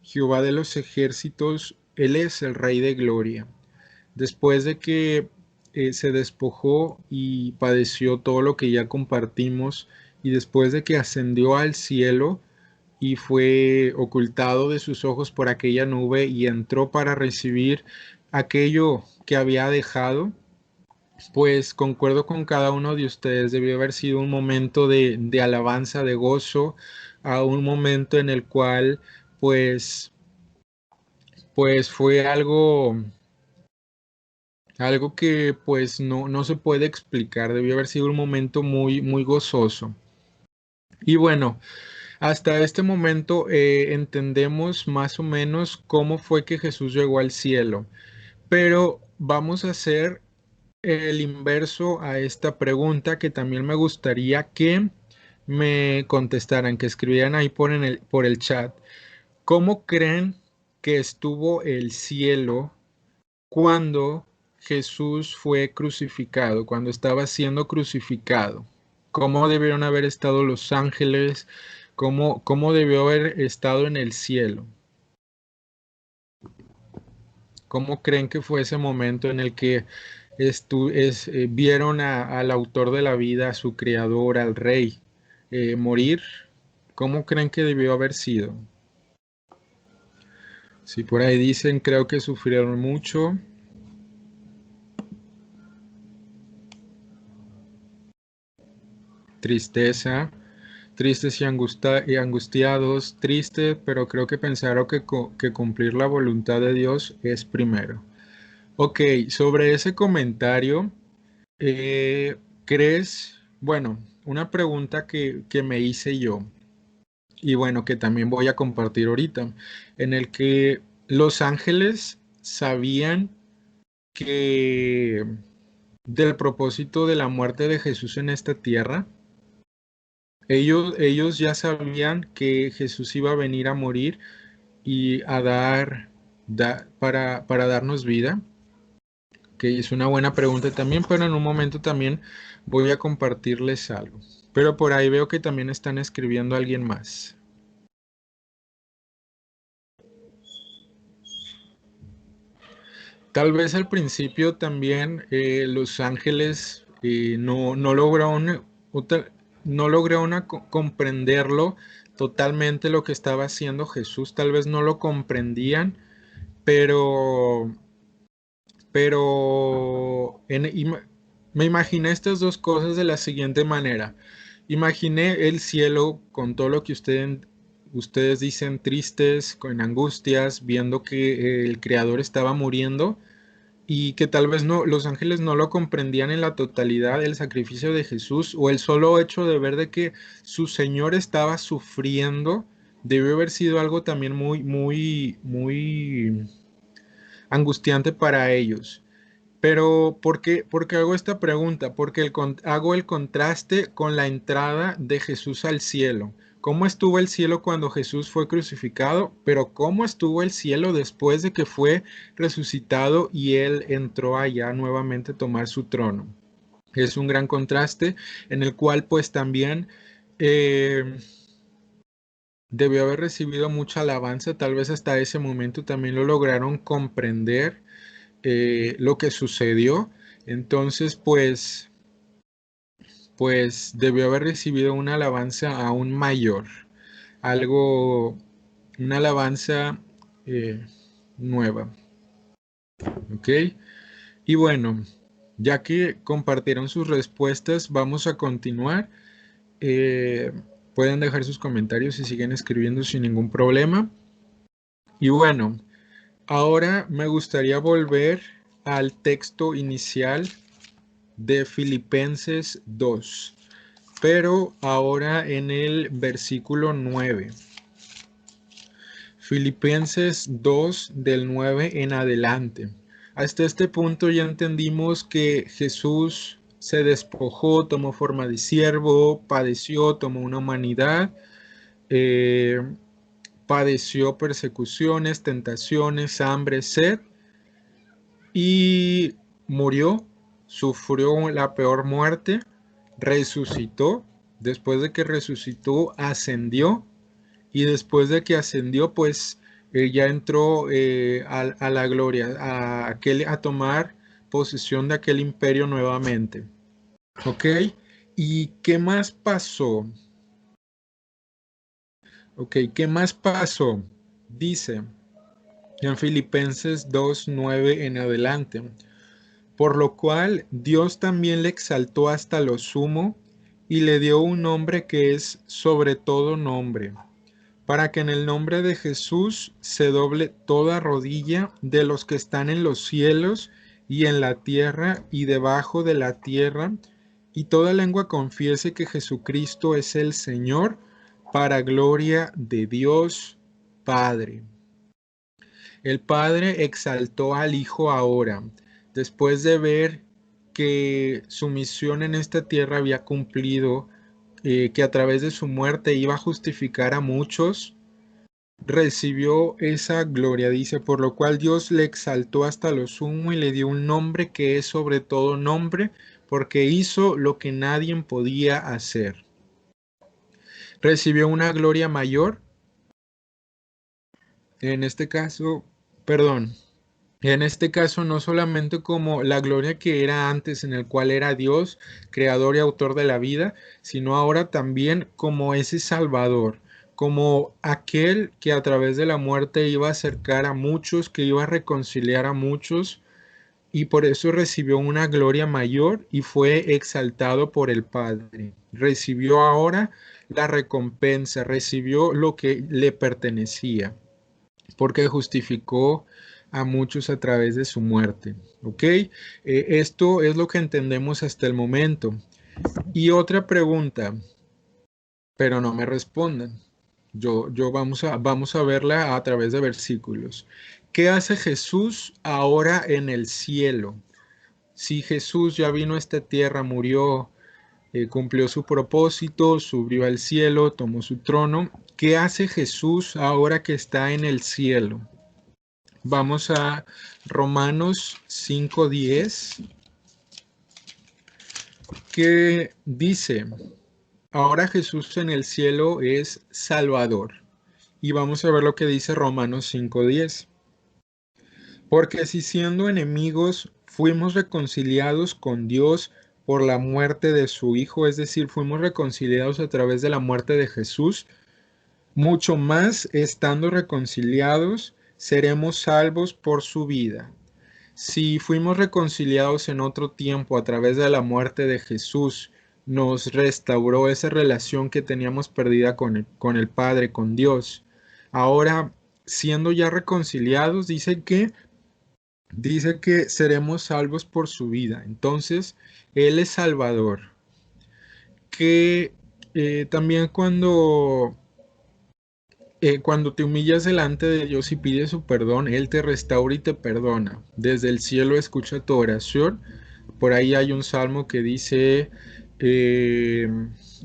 [SPEAKER 1] Jehová de los ejércitos, Él es el Rey de Gloria. Después de que se despojó y padeció todo lo que ya compartimos, y después de que ascendió al cielo, y fue ocultado de sus ojos por aquella nube y entró para recibir aquello que había dejado, pues concuerdo con cada uno de ustedes, debió haber sido un momento de alabanza, de gozo, a un momento en el cual pues, pues fue algo que pues no se puede explicar, debió haber sido un momento muy gozoso. Y bueno, hasta este momento entendemos más o menos cómo fue que Jesús llegó al cielo, pero vamos a hacer el inverso a esta pregunta que también me gustaría que me contestaran, que escribieran ahí por el chat. ¿Cómo creen que estuvo el cielo cuando Jesús fue crucificado, cuando estaba siendo crucificado? ¿Cómo debieron haber estado los ángeles? ¿Cómo debió haber estado en el cielo? ¿Cómo creen que fue ese momento en el que vieron al autor de la vida, a su creador, al rey, morir? ¿Cómo creen que debió haber sido? Si por ahí dicen, creo que sufrieron mucho. Tristeza, tristes y angustiados, triste, pero creo que pensaron que cumplir la voluntad de Dios es primero. Ok, sobre ese comentario, ¿crees? Bueno, una pregunta que me hice yo, y bueno, que también voy a compartir ahorita, en el que los ángeles sabían que del propósito de la muerte de Jesús en esta tierra. Ellos ya sabían que Jesús iba a venir a morir y a para darnos vida, que es una buena pregunta también, pero en un momento también voy a compartirles algo. Pero por ahí veo que también están escribiendo a alguien más. Tal vez al principio también los ángeles no lograron, no lograron comprenderlo totalmente lo que estaba haciendo Jesús. Tal vez no lo comprendían, pero, pero me imaginé estas dos cosas de la siguiente manera. Imaginé el cielo con todo lo que ustedes dicen, tristes, con angustias, viendo que el Creador estaba muriendo y que tal vez los ángeles no lo comprendían en la totalidad el sacrificio de Jesús, o el solo hecho de ver de que su Señor estaba sufriendo debió haber sido algo también muy angustiante para ellos. Pero ¿por qué hago esta pregunta? Porque hago el contraste con la entrada de Jesús al cielo. ¿Cómo estuvo el cielo cuando Jesús fue crucificado? Pero ¿cómo estuvo el cielo después de que fue resucitado y Él entró allá nuevamente a tomar su trono? Es un gran contraste en el cual pues también eh, debió haber recibido mucha alabanza. Tal vez hasta ese momento también lo lograron comprender lo que sucedió. Entonces, pues debió haber recibido una alabanza aún mayor, algo, una alabanza eh, nueva. ¿Ok? Y bueno, ya que compartieron sus respuestas, vamos a continuar. Eh, Pueden dejar sus comentarios y siguen escribiendo sin ningún problema. Y bueno, ahora me gustaría volver al texto inicial de Filipenses 2, pero ahora en el versículo 9. Filipenses 2 del 9 en adelante. Hasta este punto ya entendimos que Jesús se despojó, tomó forma de siervo, padeció, tomó una humanidad, eh, padeció persecuciones, tentaciones, hambre, sed y murió, sufrió la peor muerte, resucitó. Después de que resucitó, ascendió, y después de que ascendió, pues ya entró a la gloria, a tomar posesión de aquel imperio nuevamente. ¿Ok? ¿Y qué más pasó? Ok, ¿qué más pasó? Dice en Filipenses 2, 9 en adelante. Por lo cual Dios también le exaltó hasta lo sumo y le dio un nombre que es sobre todo nombre, para que en el nombre de Jesús se doble toda rodilla de los que están en los cielos y en la tierra y debajo de la tierra, y toda lengua confiese que Jesucristo es el Señor, para gloria de Dios Padre. El Padre exaltó al Hijo ahora, después de ver que su misión en esta tierra había cumplido, que a través de su muerte iba a justificar a muchos. Recibió esa gloria, dice, por lo cual Dios le exaltó hasta lo sumo y le dio un nombre que es sobre todo nombre, porque hizo lo que nadie podía hacer. Recibió una gloria mayor, en este caso, perdón, en este caso no solamente como la gloria que era antes, en el cual era Dios, creador y autor de la vida, sino ahora también como ese Salvador, como aquel que a través de la muerte iba a acercar a muchos, que iba a reconciliar a muchos, y por eso recibió una gloria mayor y fue exaltado por el Padre. Recibió ahora la recompensa, recibió lo que le pertenecía, porque justificó a muchos a través de su muerte. ¿Ok? Esto es lo que entendemos hasta el momento. Y otra pregunta, pero no me respondan. Yo vamos a verla a través de versículos. ¿Qué hace Jesús ahora en el cielo? Si Jesús ya vino a esta tierra, murió, cumplió su propósito, subió al cielo, tomó su trono, ¿qué hace Jesús ahora que está en el cielo? Vamos a Romanos 5:10, que dice, ahora Jesús en el cielo es Salvador. Y vamos a ver lo que dice Romanos 5:10. Porque si siendo enemigos fuimos reconciliados con Dios por la muerte de su Hijo, es decir, fuimos reconciliados a través de la muerte de Jesús, mucho más estando reconciliados, seremos salvos por su vida. Si fuimos reconciliados en otro tiempo a través de la muerte de Jesús, nos restauró esa relación que teníamos perdida con el Padre, con Dios. Ahora, siendo ya reconciliados, dice que seremos salvos por su vida. Entonces, Él es Salvador. Que también cuando te humillas delante de Dios y pides su perdón, Él te restaura y te perdona. Desde el cielo escucha tu oración. Por ahí hay un salmo que dice, eh,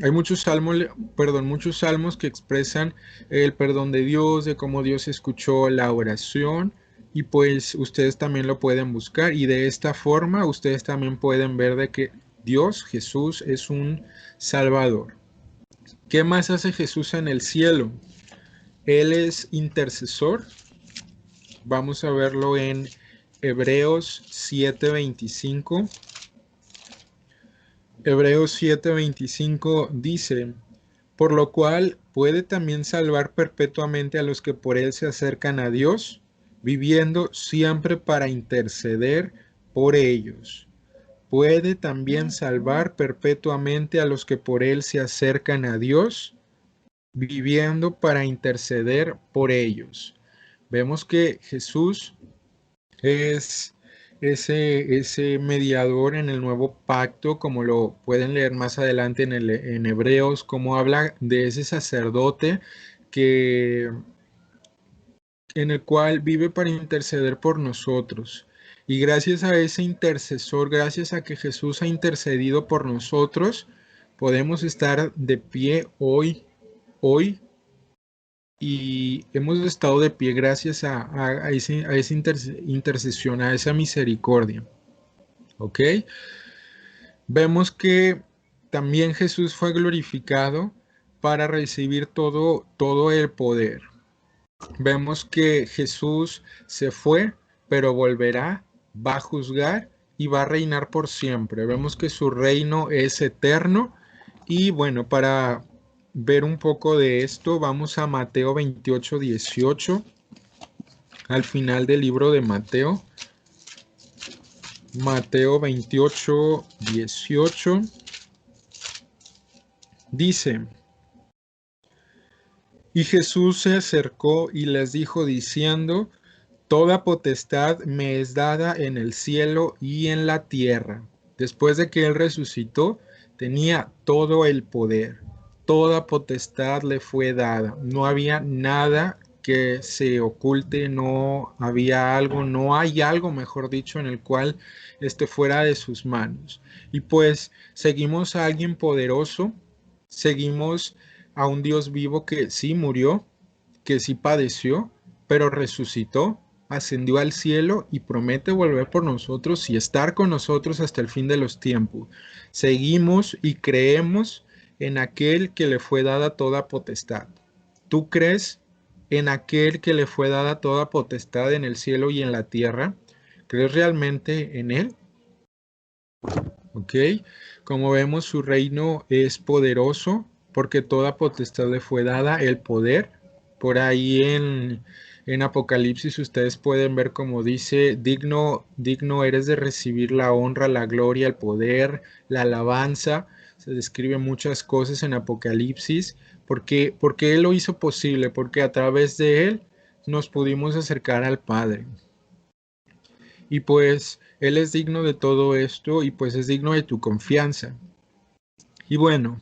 [SPEAKER 1] hay muchos salmos que expresan el perdón de Dios, de cómo Dios escuchó la oración. Y pues ustedes también lo pueden buscar. Y de esta forma ustedes también pueden ver de que Dios, Jesús, es un Salvador. ¿Qué más hace Jesús en el cielo? Él es intercesor. Vamos a verlo en Hebreos 7:25. Hebreos 7:25 dice, por lo cual puede también salvar perpetuamente a los que por él se acercan a Dios, viviendo siempre para interceder por ellos. puede también salvar perpetuamente a los que por él se acercan a Dios, viviendo para interceder por ellos. Vemos que Jesús es ese mediador en el nuevo pacto, como lo pueden leer más adelante en Hebreos, como habla de ese sacerdote que, en el cual vive para interceder por nosotros. Y gracias a ese intercesor, gracias a que Jesús ha intercedido por nosotros, podemos estar de pie hoy, y hemos estado de pie gracias a esa intercesión, a esa misericordia. ¿Ok? Vemos que también Jesús fue glorificado para recibir todo el poder. Vemos que Jesús se fue, pero volverá, va a juzgar y va a reinar por siempre. Vemos que su reino es eterno. Y bueno, para ver un poco de esto, vamos a Mateo 28:18, al final del libro de Mateo. Mateo 28:18 dice: Y Jesús se acercó y les dijo diciendo: Toda potestad me es dada en el cielo y en la tierra. Después de que él resucitó, tenía todo el poder. Toda potestad le fue dada. No había nada que se oculte, no había algo, no hay algo, mejor dicho, en el cual esté fuera de sus manos. Y pues seguimos a alguien poderoso, seguimos a un Dios vivo que sí murió, que sí padeció, pero resucitó, ascendió al cielo y promete volver por nosotros y estar con nosotros hasta el fin de los tiempos. Seguimos y creemos en aquel que le fue dada toda potestad. ¿Tú crees en aquel que le fue dada toda potestad en el cielo y en la tierra? ¿Crees realmente en él? ¿Ok? Como vemos, su reino es poderoso porque toda potestad le fue dada, el poder. Por ahí en Apocalipsis ustedes pueden ver como dice: digno eres de recibir la honra, la gloria, el poder, la alabanza. Se describe muchas cosas en Apocalipsis porque Él lo hizo posible, porque a través de Él nos pudimos acercar al Padre. Y pues Él es digno de todo esto y pues es digno de tu confianza. Y bueno,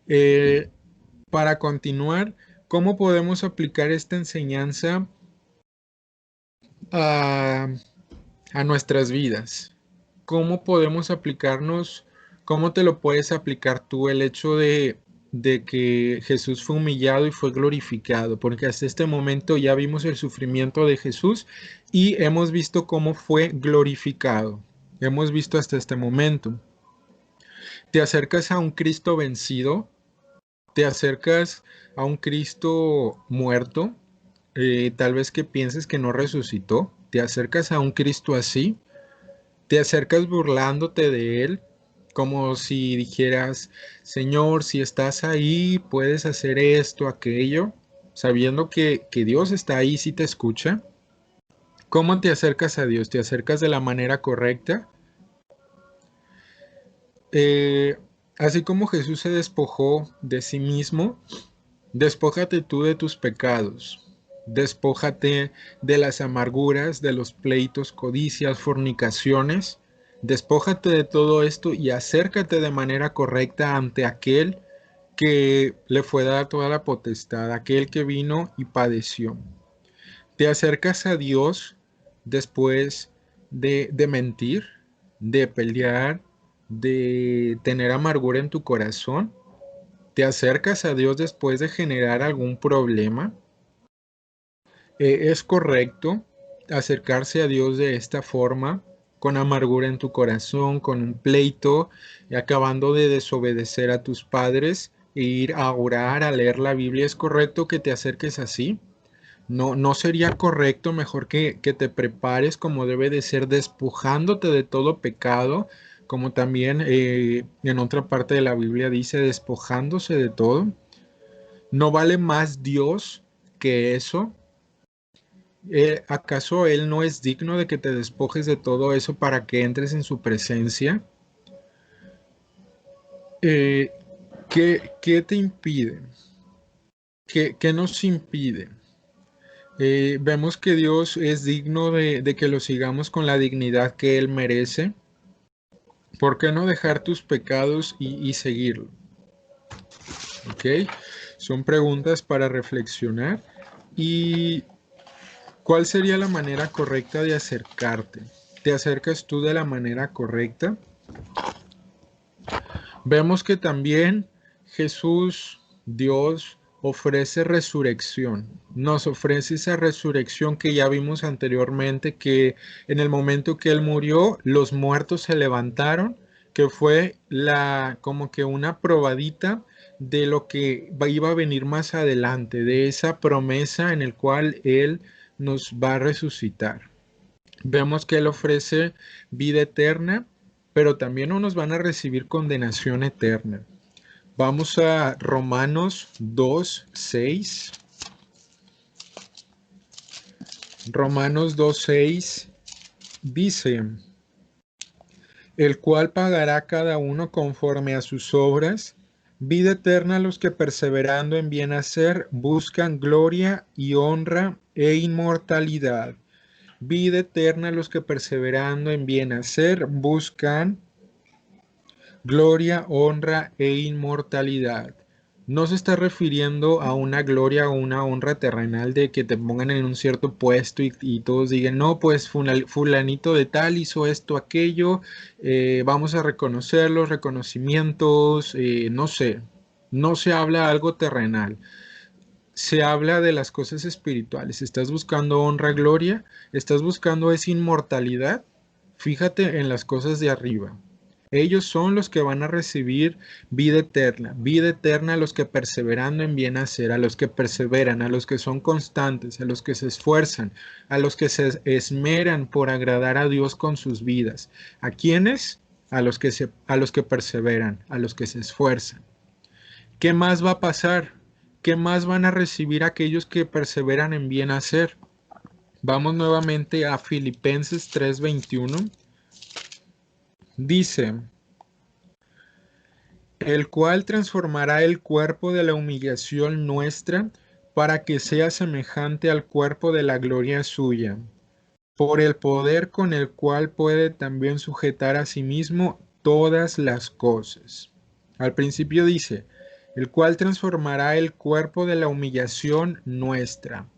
[SPEAKER 1] eh, para continuar, ¿cómo podemos aplicar esta enseñanza a, a nuestras vidas? ¿Cómo podemos aplicarnos? ¿Cómo te lo puedes aplicar tú el hecho de que Jesús fue humillado y fue glorificado? Porque hasta este momento ya vimos el sufrimiento de Jesús y hemos visto cómo fue glorificado. Hemos visto hasta este momento. Te acercas a un Cristo vencido, te acercas a un Cristo muerto, tal vez que pienses que no resucitó, te acercas a un Cristo así, te acercas burlándote de él, como si dijeras: Señor, si estás ahí, puedes hacer esto, aquello, sabiendo que Dios está ahí, si te escucha. ¿Cómo te acercas a Dios? ¿Te acercas de la manera correcta? Eh, Así como Jesús se despojó de sí mismo, despójate tú de tus pecados. Despójate de las amarguras, de los pleitos, codicias, fornicaciones. Despójate de todo esto y acércate de manera correcta ante aquel que le fue dada toda la potestad, aquel que vino y padeció. Te acercas a Dios después de mentir, de pelear, de tener amargura en tu corazón. Te acercas a Dios después de generar algún problema. Es correcto acercarse a Dios de esta forma, con amargura en tu corazón, con un pleito, acabando de desobedecer a tus padres e ir a orar, a leer la Biblia. ¿Es correcto que te acerques así? No sería correcto, mejor que te prepares como debe de ser, despojándote de todo pecado, como también en otra parte de la Biblia dice, despojándose de todo. ¿No vale más Dios que eso? ¿Acaso Él no es digno de que te despojes de todo eso para que entres en su presencia? Eh, ¿qué te impide? ¿Qué nos impide? Vemos que Dios es digno de que lo sigamos con la dignidad que Él merece. ¿Por qué no dejar tus pecados y seguirlo? ¿Ok? Son preguntas para reflexionar. ¿Y cuál sería la manera correcta de acercarte? ¿Te acercas tú de la manera correcta? Vemos que también Jesús, Dios, ofrece resurrección. Nos ofrece esa resurrección que ya vimos anteriormente, que en el momento que Él murió, los muertos se levantaron, que fue como que una probadita de lo que iba a venir más adelante, de esa promesa en el cual Él nos va a resucitar. Vemos que Él ofrece vida eterna, pero también no nos van a recibir condenación eterna. Vamos a Romanos 2:6. Romanos 2:6 dice, el cual pagará a cada uno conforme a sus obras, vida eterna a los que perseverando en bien hacer buscan gloria y honra e inmortalidad. Vida eterna a los que perseverando en bien hacer buscan gloria, honra e inmortalidad. No se está refiriendo a una gloria o una honra terrenal de que te pongan en un cierto puesto y todos digan, no, pues fulanito de tal hizo esto, aquello, vamos a reconocer los reconocimientos, no sé, no se habla algo terrenal. Se habla de las cosas espirituales. ¿Estás buscando honra, gloria? ¿Estás buscando esa inmortalidad? Fíjate en las cosas de arriba. Ellos son los que van a recibir vida eterna a los que perseverando en bien hacer, a los que perseveran, a los que son constantes, a los que se esfuerzan, a los que se esmeran por agradar a Dios con sus vidas. ¿A quiénes? A los que perseveran, a los que se esfuerzan. ¿Qué más va a pasar? ¿Qué más van a recibir aquellos que perseveran en bien hacer? Vamos nuevamente a Filipenses 3:21. Dice, el cual transformará el cuerpo de la humillación nuestra para que sea semejante al cuerpo de la gloria suya, por el poder con el cual puede también sujetar a sí mismo todas las cosas. Al principio dice, el cual transformará el cuerpo de la humillación nuestra.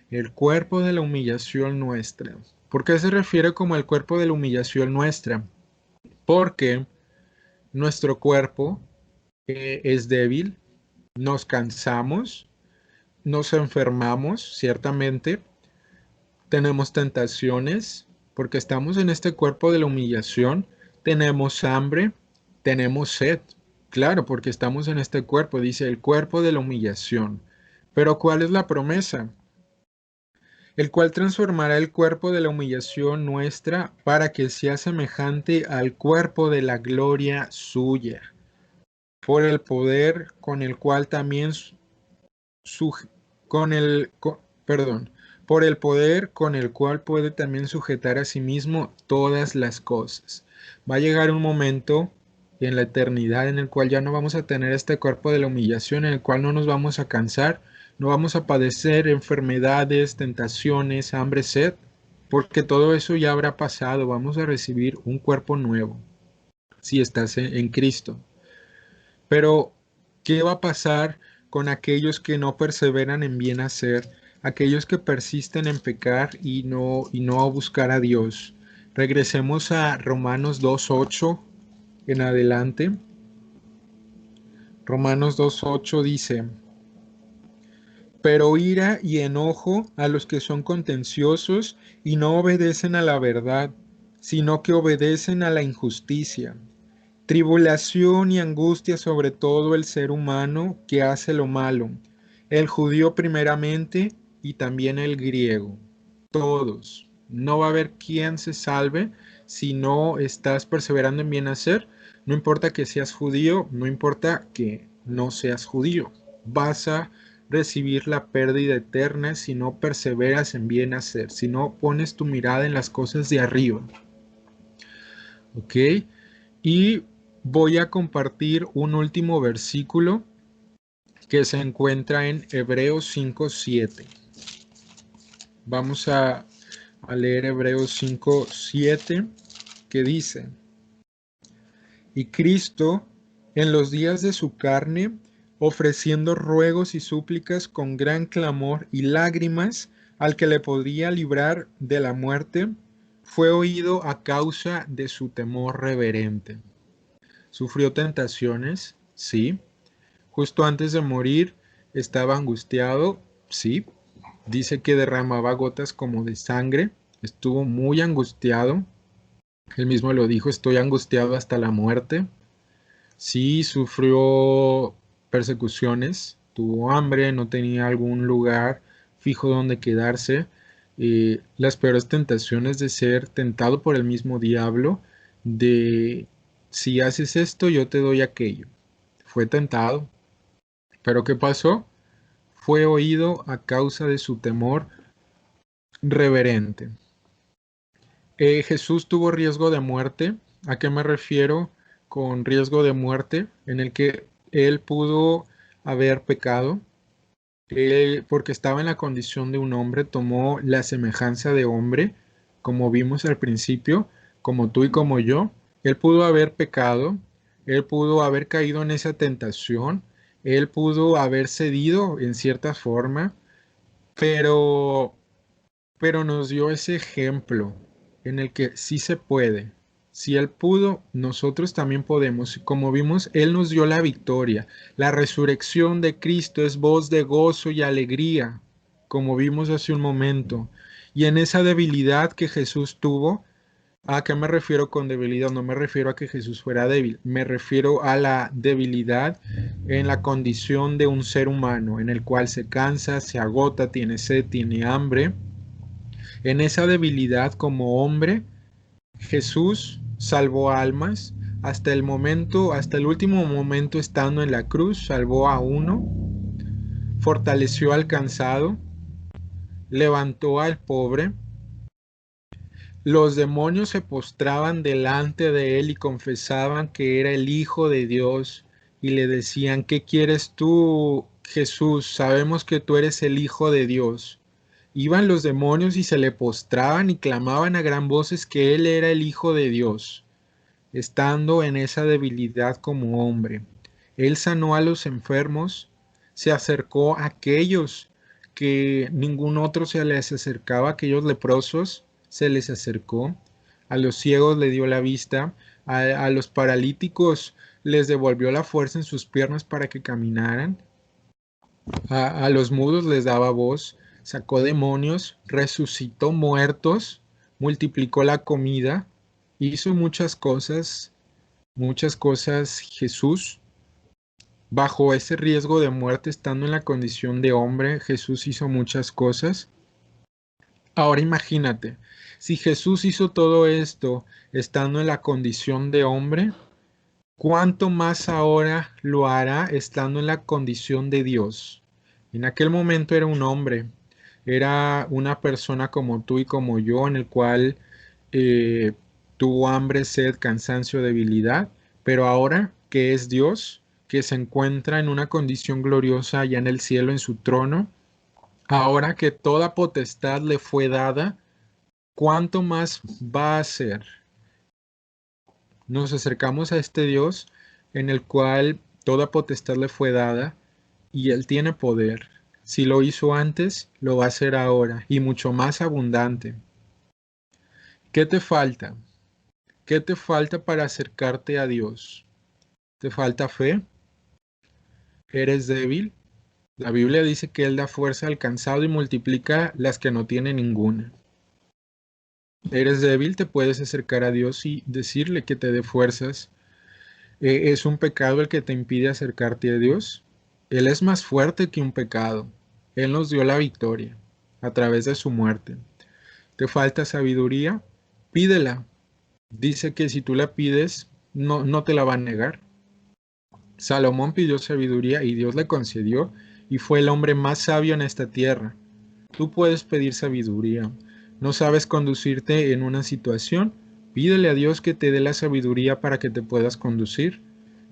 [SPEAKER 1] El cuerpo de la humillación nuestra. ¿Por qué se refiere como el cuerpo de la humillación nuestra? Porque nuestro cuerpo es débil, nos cansamos, nos enfermamos, ciertamente, tenemos tentaciones, porque estamos en este cuerpo de la humillación, tenemos hambre, tenemos sed, claro, porque estamos en este cuerpo, dice el cuerpo de la humillación. Pero ¿cuál es la promesa? El cual transformará el cuerpo de la humillación nuestra para que sea semejante al cuerpo de la gloria suya, por el poder con el cual también con el, perdón, por el poder con el cual puede también sujetar a sí mismo todas las cosas. Va a llegar un momento en la eternidad en el cual ya no vamos a tener este cuerpo de la humillación, en el cual no nos vamos a cansar, no vamos a padecer enfermedades, tentaciones, hambre, sed, porque todo eso ya habrá pasado. Vamos a recibir un cuerpo nuevo si estás en Cristo. Pero, ¿qué va a pasar con aquellos que no perseveran en bien hacer? Aquellos que persisten en pecar y no buscar a Dios. Regresemos a Romanos 2:8 en adelante. Romanos 2:8 dice, pero ira y enojo a los que son contenciosos y no obedecen a la verdad, sino que obedecen a la injusticia. Tribulación y angustia sobre todo el ser humano que hace lo malo, el judío primeramente y también el griego. Todos. No va a haber quien se salve si no estás perseverando en bien hacer. No importa que seas judío, no importa que no seas judío. Vas a recibir la pérdida eterna si no perseveras en bien hacer, si no pones tu mirada en las cosas de arriba. ¿Ok? Y voy a compartir un último versículo que se encuentra en Hebreos 5:7. Vamos a leer Hebreos 5:7, que dice: Y Cristo, en los días de su carne, ofreciendo ruegos y súplicas con gran clamor y lágrimas al que le podría librar de la muerte, fue oído a causa de su temor reverente. Sufrió tentaciones, sí. Justo antes de morir estaba angustiado, sí. Dice que derramaba gotas como de sangre, estuvo muy angustiado. Él mismo lo dijo: estoy angustiado hasta la muerte. Sí, sufrió persecuciones, tuvo hambre, no tenía algún lugar fijo donde quedarse. Las peores tentaciones de ser tentado por el mismo diablo, de si haces esto, yo te doy aquello. Fue tentado, pero ¿qué pasó? Fue oído a causa de su temor reverente. Jesús tuvo riesgo de muerte. ¿A qué me refiero con riesgo de muerte? En el que él pudo haber pecado. Él, porque estaba en la condición de un hombre, tomó la semejanza de hombre, como vimos al principio, como tú y como yo. Él pudo haber pecado, él pudo haber caído en esa tentación, él pudo haber cedido en cierta forma, pero nos dio ese ejemplo en el que sí se puede. Si Él pudo, nosotros también podemos. Como vimos, Él nos dio la victoria. La resurrección de Cristo es voz de gozo y alegría, como vimos hace un momento. Y en esa debilidad que Jesús tuvo, ¿a qué me refiero con debilidad? No me refiero a que Jesús fuera débil, me refiero a la debilidad en la condición de un ser humano, en el cual se cansa, se agota, tiene sed, tiene hambre. En esa debilidad como hombre, Jesús salvó almas hasta el momento, hasta el último momento estando en la cruz, salvó a uno, fortaleció al cansado, levantó al pobre. Los demonios se postraban delante de él y confesaban que era el Hijo de Dios y le decían: ¿qué quieres tú, Jesús? Sabemos que tú eres el Hijo de Dios. Iban los demonios y se le postraban y clamaban a gran voces que él era el Hijo de Dios, estando en esa debilidad como hombre. Él sanó a los enfermos, se acercó a aquellos que ningún otro se les acercaba, aquellos leprosos, se les acercó, a los ciegos le dio la vista, a los paralíticos les devolvió la fuerza en sus piernas para que caminaran, a los mudos les daba voz, sacó demonios, resucitó muertos, multiplicó la comida, hizo muchas cosas Jesús. Bajo ese riesgo de muerte, estando en la condición de hombre, Jesús hizo muchas cosas. Ahora imagínate, si Jesús hizo todo esto estando en la condición de hombre, ¿cuánto más ahora lo hará estando en la condición de Dios? En aquel momento era un hombre, era una persona como tú y como yo, en el cual eh, tuvo hambre, sed, cansancio, debilidad, pero ahora que es Dios, que se encuentra en una condición gloriosa allá en el cielo, en su trono, ahora que toda potestad le fue dada, ¿cuánto más va a hacer? Nos acercamos a este Dios en el cual toda potestad le fue dada y Él tiene poder. Si lo hizo antes, lo va a hacer ahora y mucho más abundante. ¿Qué te falta? ¿Qué te falta para acercarte a Dios? ¿Te falta fe? ¿Eres débil? La Biblia dice que Él da fuerza al cansado y multiplica las que no tienen ninguna. ¿Eres débil? Te puedes acercar a Dios y decirle que te dé fuerzas. ¿Es un pecado el que te impide acercarte a Dios? Él es más fuerte que un pecado. Él nos dio la victoria a través de su muerte. ¿Te falta sabiduría? Pídela. Dice que si tú la pides, no te la va a negar. Salomón pidió sabiduría y Dios le concedió y fue el hombre más sabio en esta tierra. Tú puedes pedir sabiduría. ¿No sabes conducirte en una situación? Pídele a Dios que te dé la sabiduría para que te puedas conducir.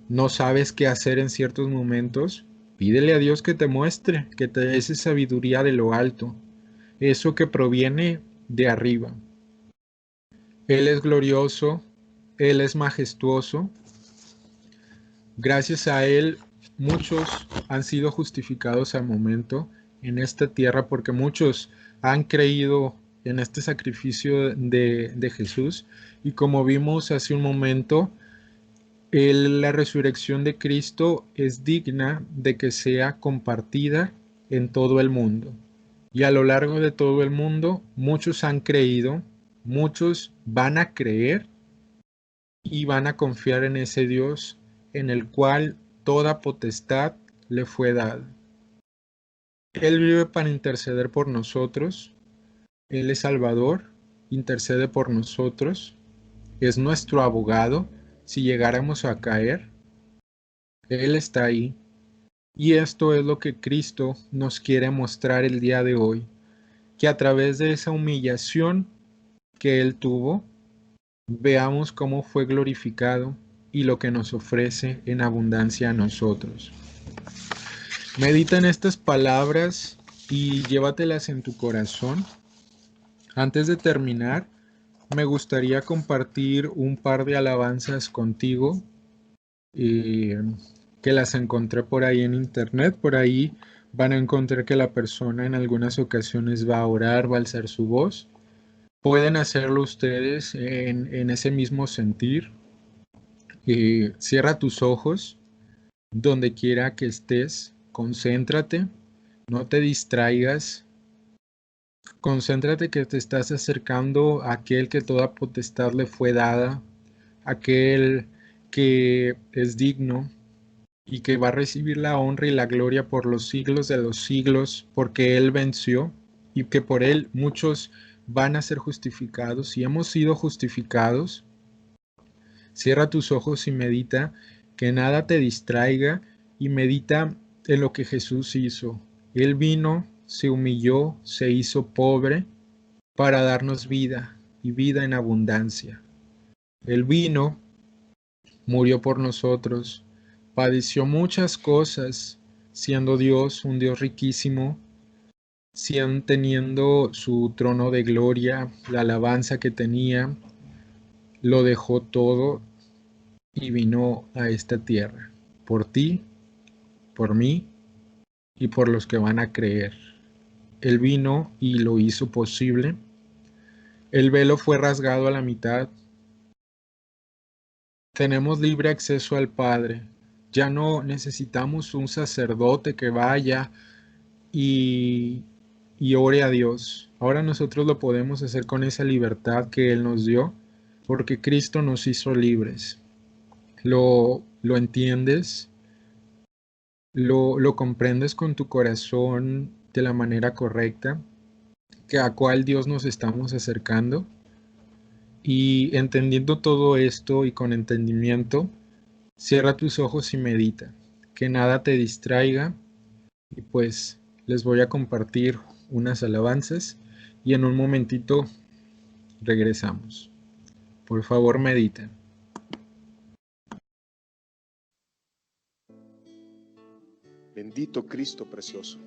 [SPEAKER 1] ¿No sabes qué hacer en ciertos momentos? Pídele a Dios que te muestre, que te dé esa sabiduría de lo alto, eso que proviene de arriba. Él es glorioso, Él es majestuoso. Gracias a Él, muchos han sido justificados al momento en esta tierra porque muchos han creído en este sacrificio de Jesús. Y como vimos hace un momento, la resurrección de Cristo es digna de que sea compartida en todo el mundo. Y a lo largo de todo el mundo, muchos han creído, muchos van a creer y van a confiar en ese Dios en el cual toda potestad le fue dada. Él vive para interceder por nosotros, Él es Salvador, intercede por nosotros, es nuestro abogado si llegáramos a caer, Él está ahí. Y esto es lo que Cristo nos quiere mostrar el día de hoy, que a través de esa humillación que Él tuvo, veamos cómo fue glorificado y lo que nos ofrece en abundancia a nosotros. Medita en estas palabras y llévatelas en tu corazón. Antes de terminar, me gustaría compartir un par de alabanzas contigo que las encontré por ahí en internet. Por ahí van a encontrar que la persona en algunas ocasiones va a orar, va a alzar su voz. Pueden hacerlo ustedes en ese mismo sentir. Cierra tus ojos donde quiera que estés, concéntrate, no te distraigas, concéntrate que te estás acercando a aquel que toda potestad le fue dada, aquel que es digno y que va a recibir la honra y la gloria por los siglos de los siglos, porque Él venció y que por Él muchos van a ser justificados y hemos sido justificados. Cierra tus ojos y medita, que nada te distraiga y medita en lo que Jesús hizo. Él vino, se humilló, se hizo pobre para darnos vida y vida en abundancia. Él vino, murió por nosotros, padeció muchas cosas, siendo Dios, un Dios riquísimo, teniendo su trono de gloria, la alabanza que tenía, lo dejó todo y vino a esta tierra, por ti, por mí y por los que van a creer. Él vino y lo hizo posible. El velo fue rasgado a la mitad. Tenemos libre acceso al Padre. Ya no necesitamos un sacerdote que vaya y, y ore a Dios. Ahora nosotros lo podemos hacer con esa libertad que Él nos dio, porque Cristo nos hizo libres. ¿Lo entiendes? ¿Lo comprendes con tu corazón de la manera correcta? Que a cuál Dios nos estamos acercando. Y entendiendo todo esto y con entendimiento, cierra tus ojos y medita. Que nada te distraiga. Y pues les voy a compartir unas alabanzas y en un momentito regresamos. Por favor, mediten.
[SPEAKER 2] Bendito Cristo precioso,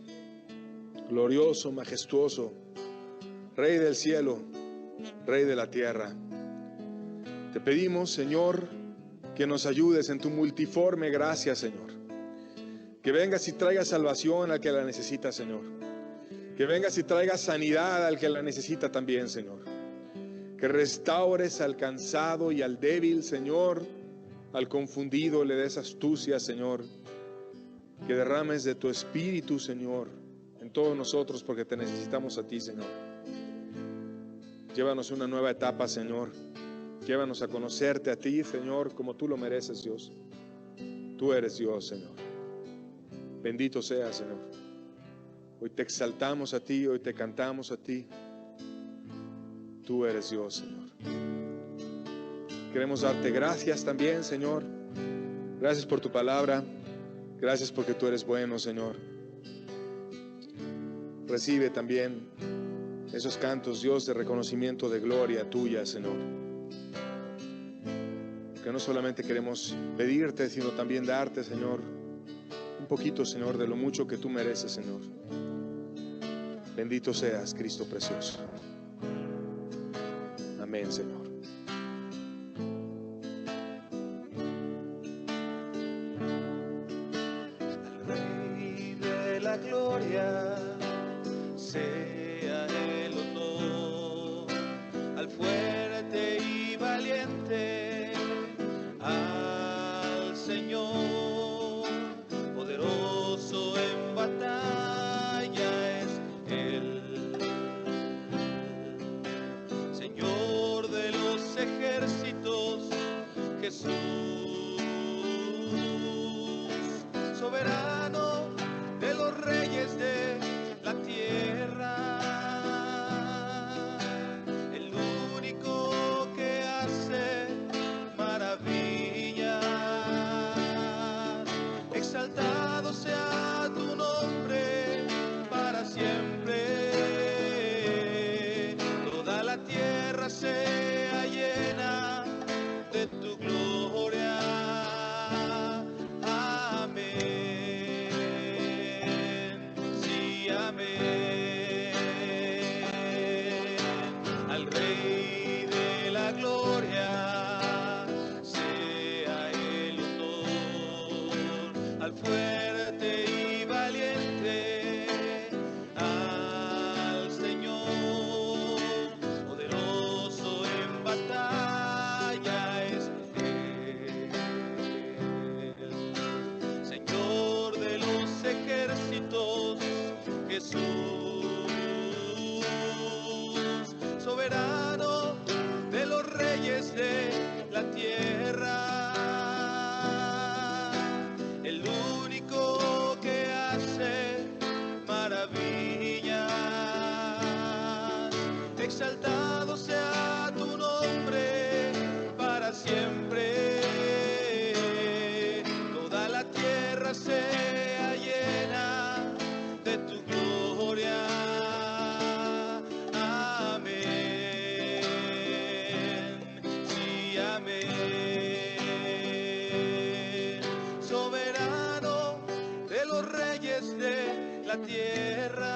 [SPEAKER 2] glorioso, majestuoso, Rey del cielo, Rey de la tierra. Te pedimos, Señor, que nos ayudes en tu multiforme gracia, Señor. Que vengas y traigas salvación al que la necesita, Señor. Que vengas y traigas sanidad al que la necesita también, Señor. Que restaures al cansado y al débil, Señor. Al confundido le des astucia, Señor. Que derrames de tu espíritu, Señor, en todos nosotros, porque te necesitamos a ti, Señor. Llévanos a una nueva etapa, Señor. Llévanos a conocerte a ti, Señor, como tú lo mereces, Dios. Tú eres Dios, Señor. Bendito seas, Señor. Hoy te exaltamos a ti, hoy te cantamos a ti. Tú eres Dios, Señor. Queremos darte gracias también, Señor, Gracias por tu palabra. Gracias porque tú eres bueno, Señor. Recibe también esos cantos, Dios, de reconocimiento, de gloria tuya, Señor. Que no solamente queremos pedirte, sino también darte, Señor, un poquito, Señor, de lo mucho que tú mereces, Señor. Bendito seas, Cristo precioso. Amén, Señor.
[SPEAKER 3] Al Rey de la gloria sea el honor, al fuerte y valiente, al Señor, poderoso en batalla es Él, Señor de los ejércitos, Jesús, soberano de los reyes de la tierra, el único que hace maravillas. Exaltado sea tu nombre para siempre, toda la tierra sea llena de tu gloria. Amén, sí, amén. Al Rey de la gloria sea el honor, al fuerte y valiente, al Señor, poderoso en batalla es Él, Señor de los ejércitos, Jesús, soberano de los reyes de la tierra, el único que hace maravillas. Exaltado sea tu nombre para siempre, toda la tierra sea llena de tu gloria. Amén, sí, amén. Soberano de los reyes de la tierra,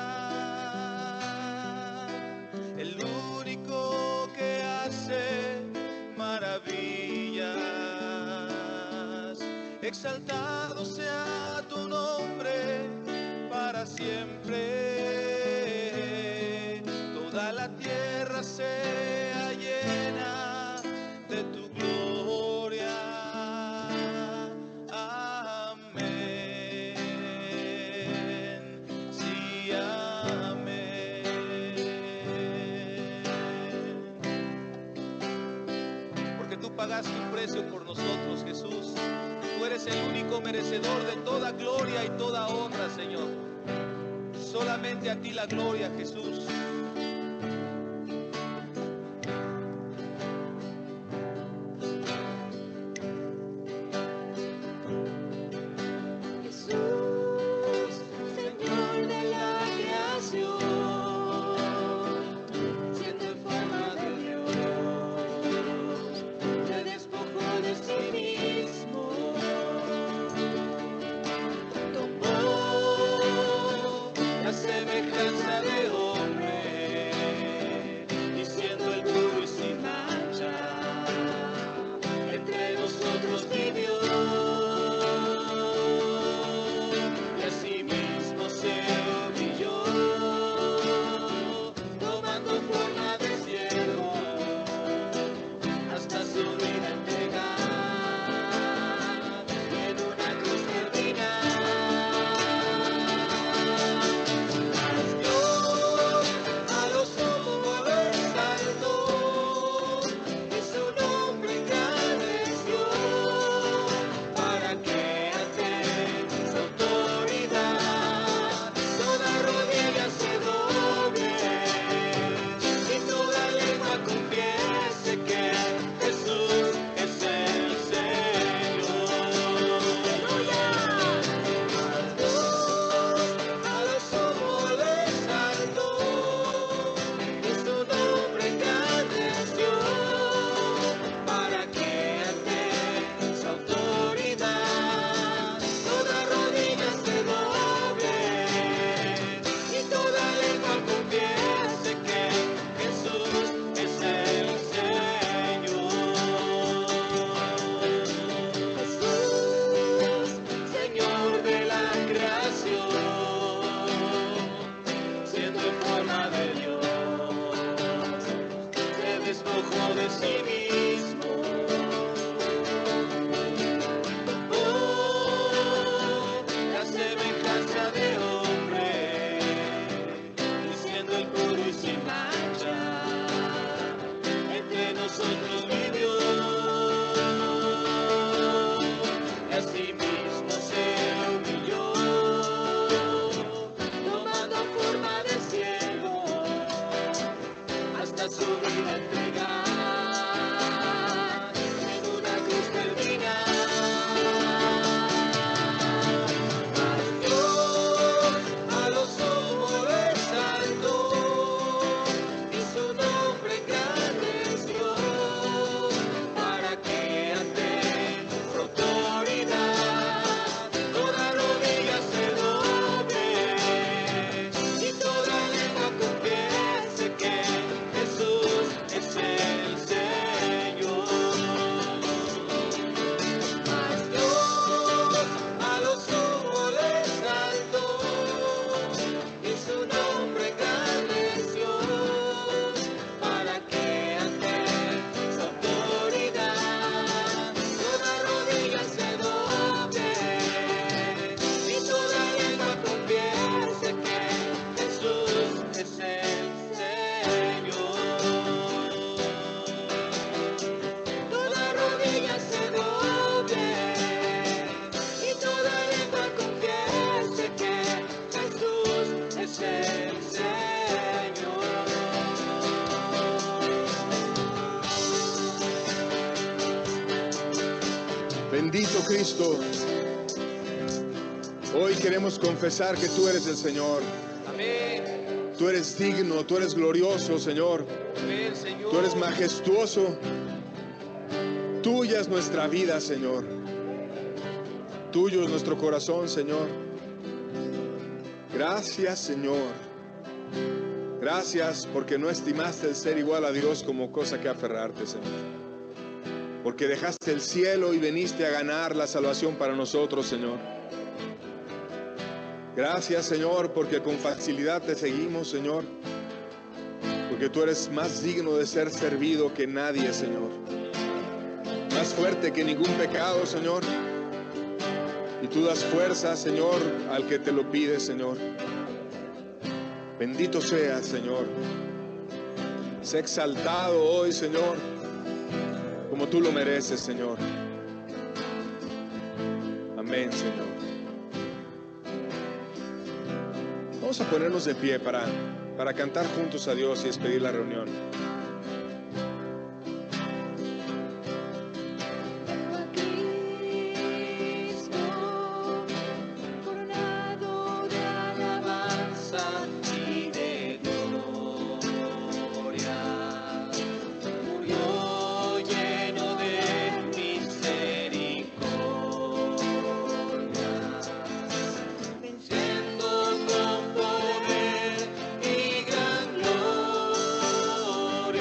[SPEAKER 3] el único que hace maravillas. Exaltado sea tu nombre para siempre, toda la tierra sea llena de tu gloria. Amén, sí, amén. Porque tú pagaste un precio por nosotros, Jesús. Tú eres el único merecedor de toda gloria y toda honra, Señor. Solamente a ti la gloria, Jesús.
[SPEAKER 4] Jesús, Señor de la creación, siendo en forma de Dios, se despojó de sí mismo, tomó la semejanza de hombre,
[SPEAKER 3] es el Señor.
[SPEAKER 2] Bendito Cristo, hoy queremos confesar que tú eres el Señor.
[SPEAKER 3] Amén.
[SPEAKER 2] Tú eres digno, tú eres glorioso, Señor.
[SPEAKER 3] Amén, Señor.
[SPEAKER 2] Tú eres majestuoso. Tuya es nuestra vida, Señor. Tuyo es nuestro corazón, Señor. Gracias, Señor. Gracias porque no estimaste el ser igual a Dios como cosa que aferrarte, Señor. Porque dejaste el cielo y viniste a ganar la salvación para nosotros, Señor. Gracias, Señor, porque con facilidad te seguimos, Señor. Porque tú eres más digno de ser servido que nadie, Señor. Más fuerte que ningún pecado, Señor. Y tú das fuerza, Señor, al que te lo pide, Señor. Bendito seas, Señor. Sé exaltado hoy, Señor, como tú lo mereces, Señor. Amén, Señor. Vamos a ponernos de pie para cantar juntos a Dios y despedir la reunión.
[SPEAKER 3] Venciendo con poder y gran gloria.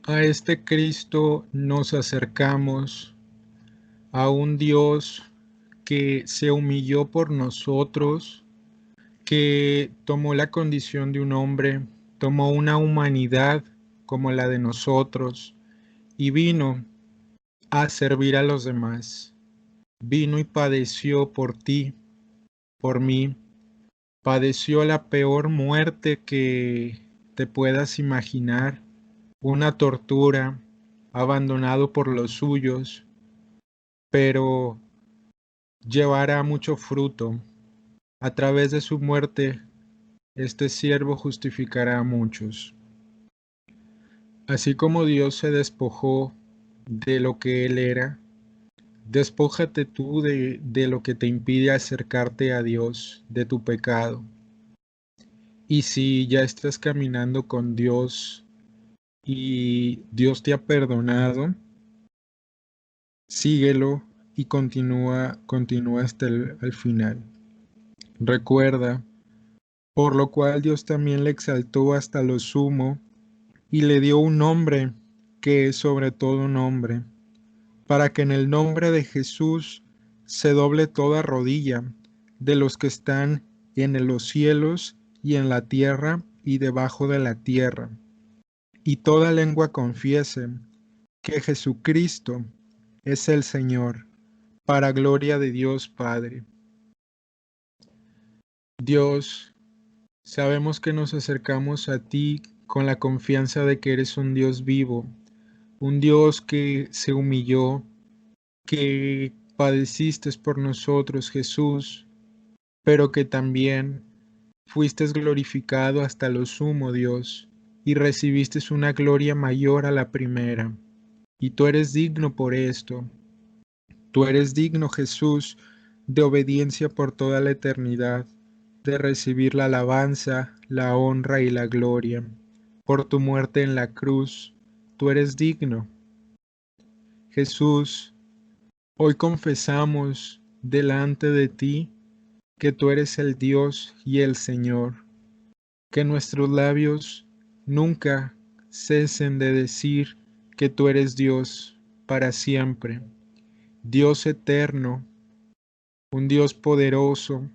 [SPEAKER 1] A este Cristo nos acercamos, a un Dios que se humilló por nosotros, que tomó la condición de un hombre, tomó una humanidad como la de nosotros y vino a servir a los demás. Vino y padeció por ti, por mí. Padeció la peor muerte que te puedas imaginar, una tortura, abandonado por los suyos, pero llevará mucho fruto. A través de su muerte, este siervo justificará a muchos. Así como Dios se despojó de lo que Él era, despójate tú de lo que te impide acercarte a Dios, de tu pecado. Y si ya estás caminando con Dios y Dios te ha perdonado, síguelo y continúa hasta el final. Recuerda, por lo cual Dios también le exaltó hasta lo sumo y le dio un nombre que es sobre todo nombre, para que en el nombre de Jesús se doble toda rodilla de los que están en los cielos y en la tierra y debajo de la tierra, y toda lengua confiese que Jesucristo es el Señor, para gloria de Dios Padre. Dios, sabemos que nos acercamos a ti con la confianza de que eres un Dios vivo, un Dios que se humilló, que padeciste por nosotros, Jesús, pero que también fuiste glorificado hasta lo sumo, Dios, y recibiste una gloria mayor a la primera. Y tú eres digno por esto. Tú eres digno, Jesús, de obediencia por toda la eternidad, de recibir la alabanza, la honra y la gloria. Por tu muerte en la cruz, tú eres digno. Jesús, hoy confesamos delante de ti que tú eres el Dios y el Señor, que nuestros labios nunca cesen de decir que tú eres Dios para siempre, Dios eterno, un Dios poderoso,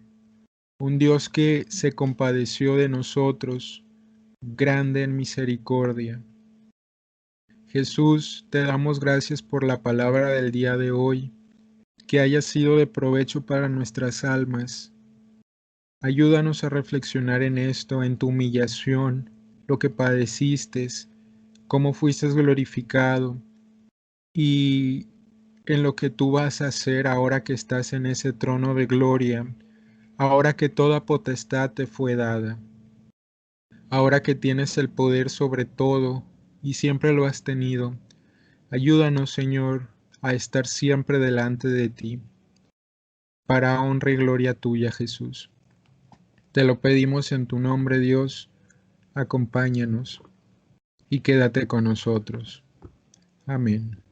[SPEAKER 1] un Dios que se compadeció de nosotros, grande en misericordia. Jesús, te damos gracias por la palabra del día de hoy, que haya sido de provecho para nuestras almas. Ayúdanos a reflexionar en esto, en tu humillación, lo que padeciste, cómo fuiste glorificado y en lo que tú vas a hacer ahora que estás en ese trono de gloria, ahora que toda potestad te fue dada, ahora que tienes el poder sobre todo y siempre lo has tenido. Ayúdanos, Señor, a estar siempre delante de ti, para honra y gloria tuya, Jesús. Te lo pedimos en tu nombre, Dios. Acompáñanos y quédate con nosotros. Amén.